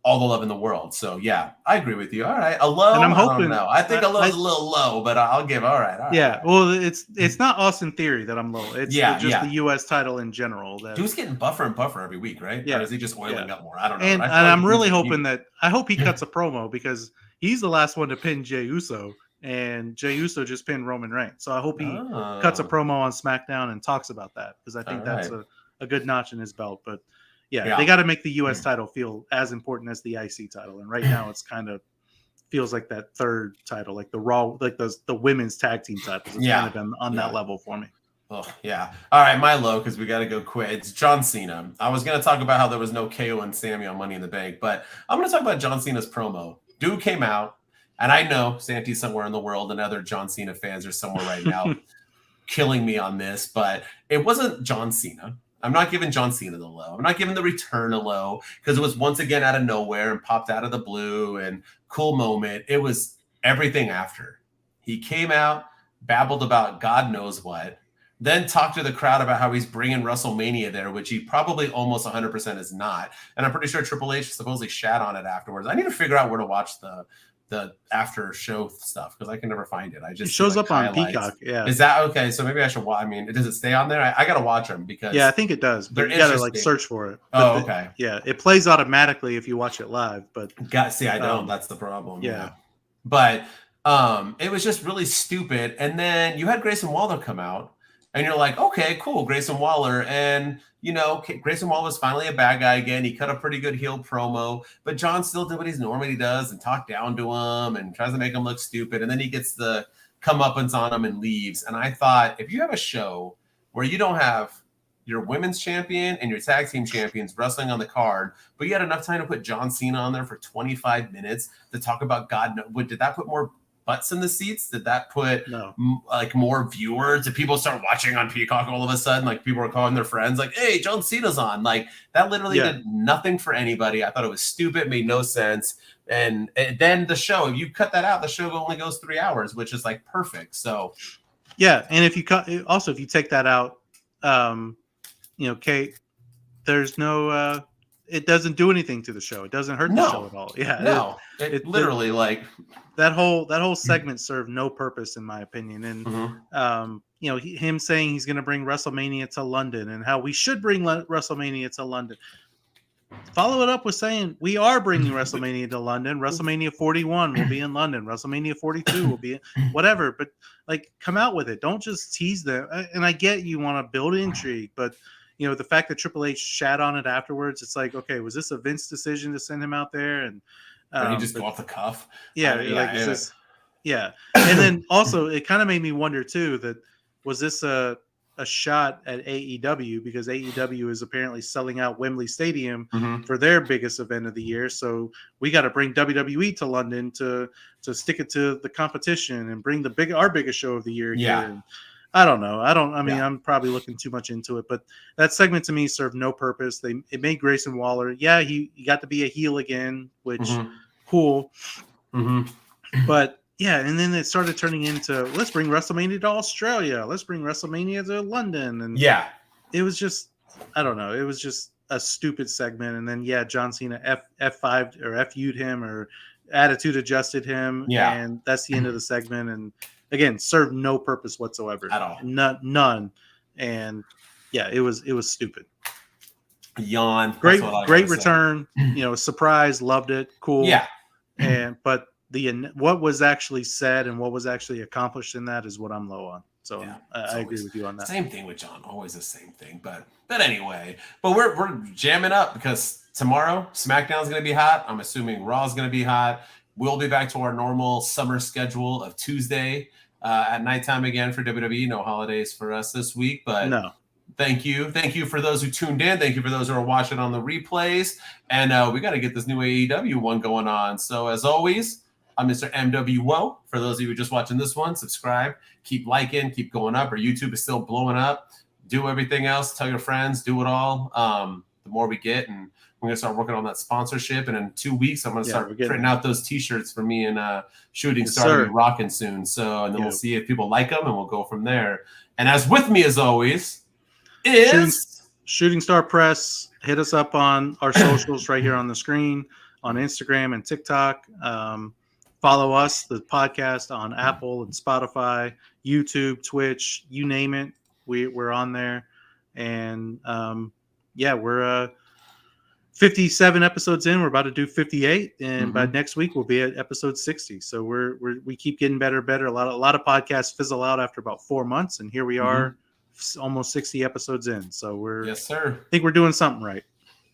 all the love in the world. So I agree with you. All right. A low. And I'm hoping, I don't know. I think a low is a little low, but I'll give all right. Yeah. Well, it's not Austin Theory that I'm low. It's just the US title in general. Dude's getting buffer and buffer every week, right? Yeah. Or is he just oiling up more? I don't know. And I'm really hoping I hope he cuts a promo because he's the last one to pin Jey Uso. And Jey Uso just pinned Roman Reigns. So I hope he cuts a promo on SmackDown and talks about that because I think that's a good notch in his belt. But they got to make the US title feel as important as the IC title. And right now it's kind of feels like that third title, like the Raw, like the women's tag team titles. It's kind of been on that level for me. Oh, yeah. All right, my low, because we got to go quick. It's John Cena. I was going to talk about how there was no KO and Sammy on Money in the Bank, but I'm going to talk about John Cena's promo. Dude came out. And I know Santi's somewhere in the world and other John Cena fans are somewhere right now killing me on this, but it wasn't John Cena. I'm not giving John Cena the low. I'm not giving the return a low because it was once again out of nowhere and popped out of the blue and cool moment. It was everything after. He came out, babbled about God knows what, then talked to the crowd about how he's bringing WrestleMania there, which he probably almost 100% is not. And I'm pretty sure Triple H supposedly shat on it afterwards. I need to figure out where to watch the after show stuff because I can never find it. It shows up on Peacock. Yeah. Is that okay? So maybe I should watch. I mean, does it stay on there? I got to watch them because I think it does. But you got to like search for it. Oh, okay. It plays automatically if you watch it live. But I don't. That's the problem. Yeah. But it was just really stupid. And then you had Grayson Waller come out. And you're like, okay, cool, Grayson Waller. And, Grayson Waller was finally a bad guy again. He cut a pretty good heel promo. But John still did what he normally does and talked down to him and tries to make him look stupid. And then he gets the comeuppance on him and leaves. And I thought, if you have a show where you don't have your women's champion and your tag team champions wrestling on the card, but you had enough time to put John Cena on there for 25 minutes to talk about did that put more butts in the seats? Did that put more viewers? Did people start watching on Peacock all of a sudden? Like people were calling their friends like, hey, John Cena's on. Like that literally did nothing for anybody. I thought it was stupid, made no sense. And then the show, if you cut that out, the show only goes 3 hours, which is like perfect. So and if you take that out, Kate, there's no it doesn't do anything to the show. It doesn't hurt the show at all. It literally that whole segment served no purpose in my opinion. And him saying he's going to bring WrestleMania to London and how we should bring WrestleMania to London. Follow it up with saying we are bringing WrestleMania to London. WrestleMania 41 will be in London. WrestleMania 42 will be whatever. But come out with it. Don't just tease them. And I get you want to build intrigue, but the fact that Triple H shat on it afterwards, it's like, okay, was this a Vince decision to send him out there? And he just go off the cuff. And then also it kind of made me wonder too, that was this a shot at AEW because AEW is apparently selling out Wembley Stadium for their biggest event of the year. So we got to bring WWE to London to stick it to the competition and bring our biggest show of the year here. And I don't know. I'm probably looking too much into it, but that segment to me served no purpose. It made Grayson Waller. He got to be a heel again, which cool. But and then it started turning into let's bring WrestleMania to Australia. Let's bring WrestleMania to London. And it was just, I don't know. It was just a stupid segment. And then John Cena F5 or FU'd him or attitude adjusted him. And that's the end of the segment. And again, served no purpose whatsoever at all. None. And it was stupid. Yawn. Great return. Surprise. Loved it. Cool. But what was actually said and what was actually accomplished in that is what I'm low on. So I agree with you on that. Same thing with John. Always the same thing. But anyway, we're jamming up because tomorrow SmackDown's going to be hot. I'm assuming Raw's going to be hot. We'll be back to our normal summer schedule of Tuesday at nighttime again for WWE. No holidays for us this week, but thank you. Thank you for those who tuned in. Thank you for those who are watching on the replays. And we got to get this new AEW one going on. So as always, I'm Mr. MWO. For those of you who are just watching this one, subscribe, keep liking, keep going up. Our YouTube is still blowing up. Do everything else. Tell your friends. Do it all. The more we get, and we're going to start working on that sponsorship. And in 2 weeks, I'm going to start printing out those T-shirts for me and Shooting Star to be rocking soon. So, and then we'll see if people like them, and we'll go from there. And as with me, as always, is Shooting Star Press. Hit us up on our socials right here on the screen on Instagram and TikTok. Follow us, the podcast, on Apple and Spotify, YouTube, Twitch, you name it. We're on there. And we're 57 episodes in. We're about to do 58, and by next week we'll be at episode 60. So we keep getting better and better. A lot of podcasts fizzle out after about 4 months, and here we are, almost 60 episodes in. So yes, sir. I think we're doing something right.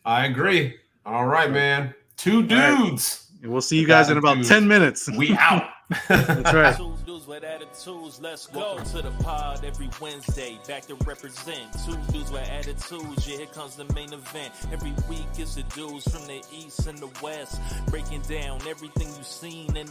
I agree. All right, man. Two dudes. And we'll see you guys in about 10 minutes. We out. That's right. With attitudes, let's go to the pod every Wednesday, back to represent. Two dudes with attitudes, here comes the main event. Every week it's the dudes from the east and the west, breaking down everything you've seen in the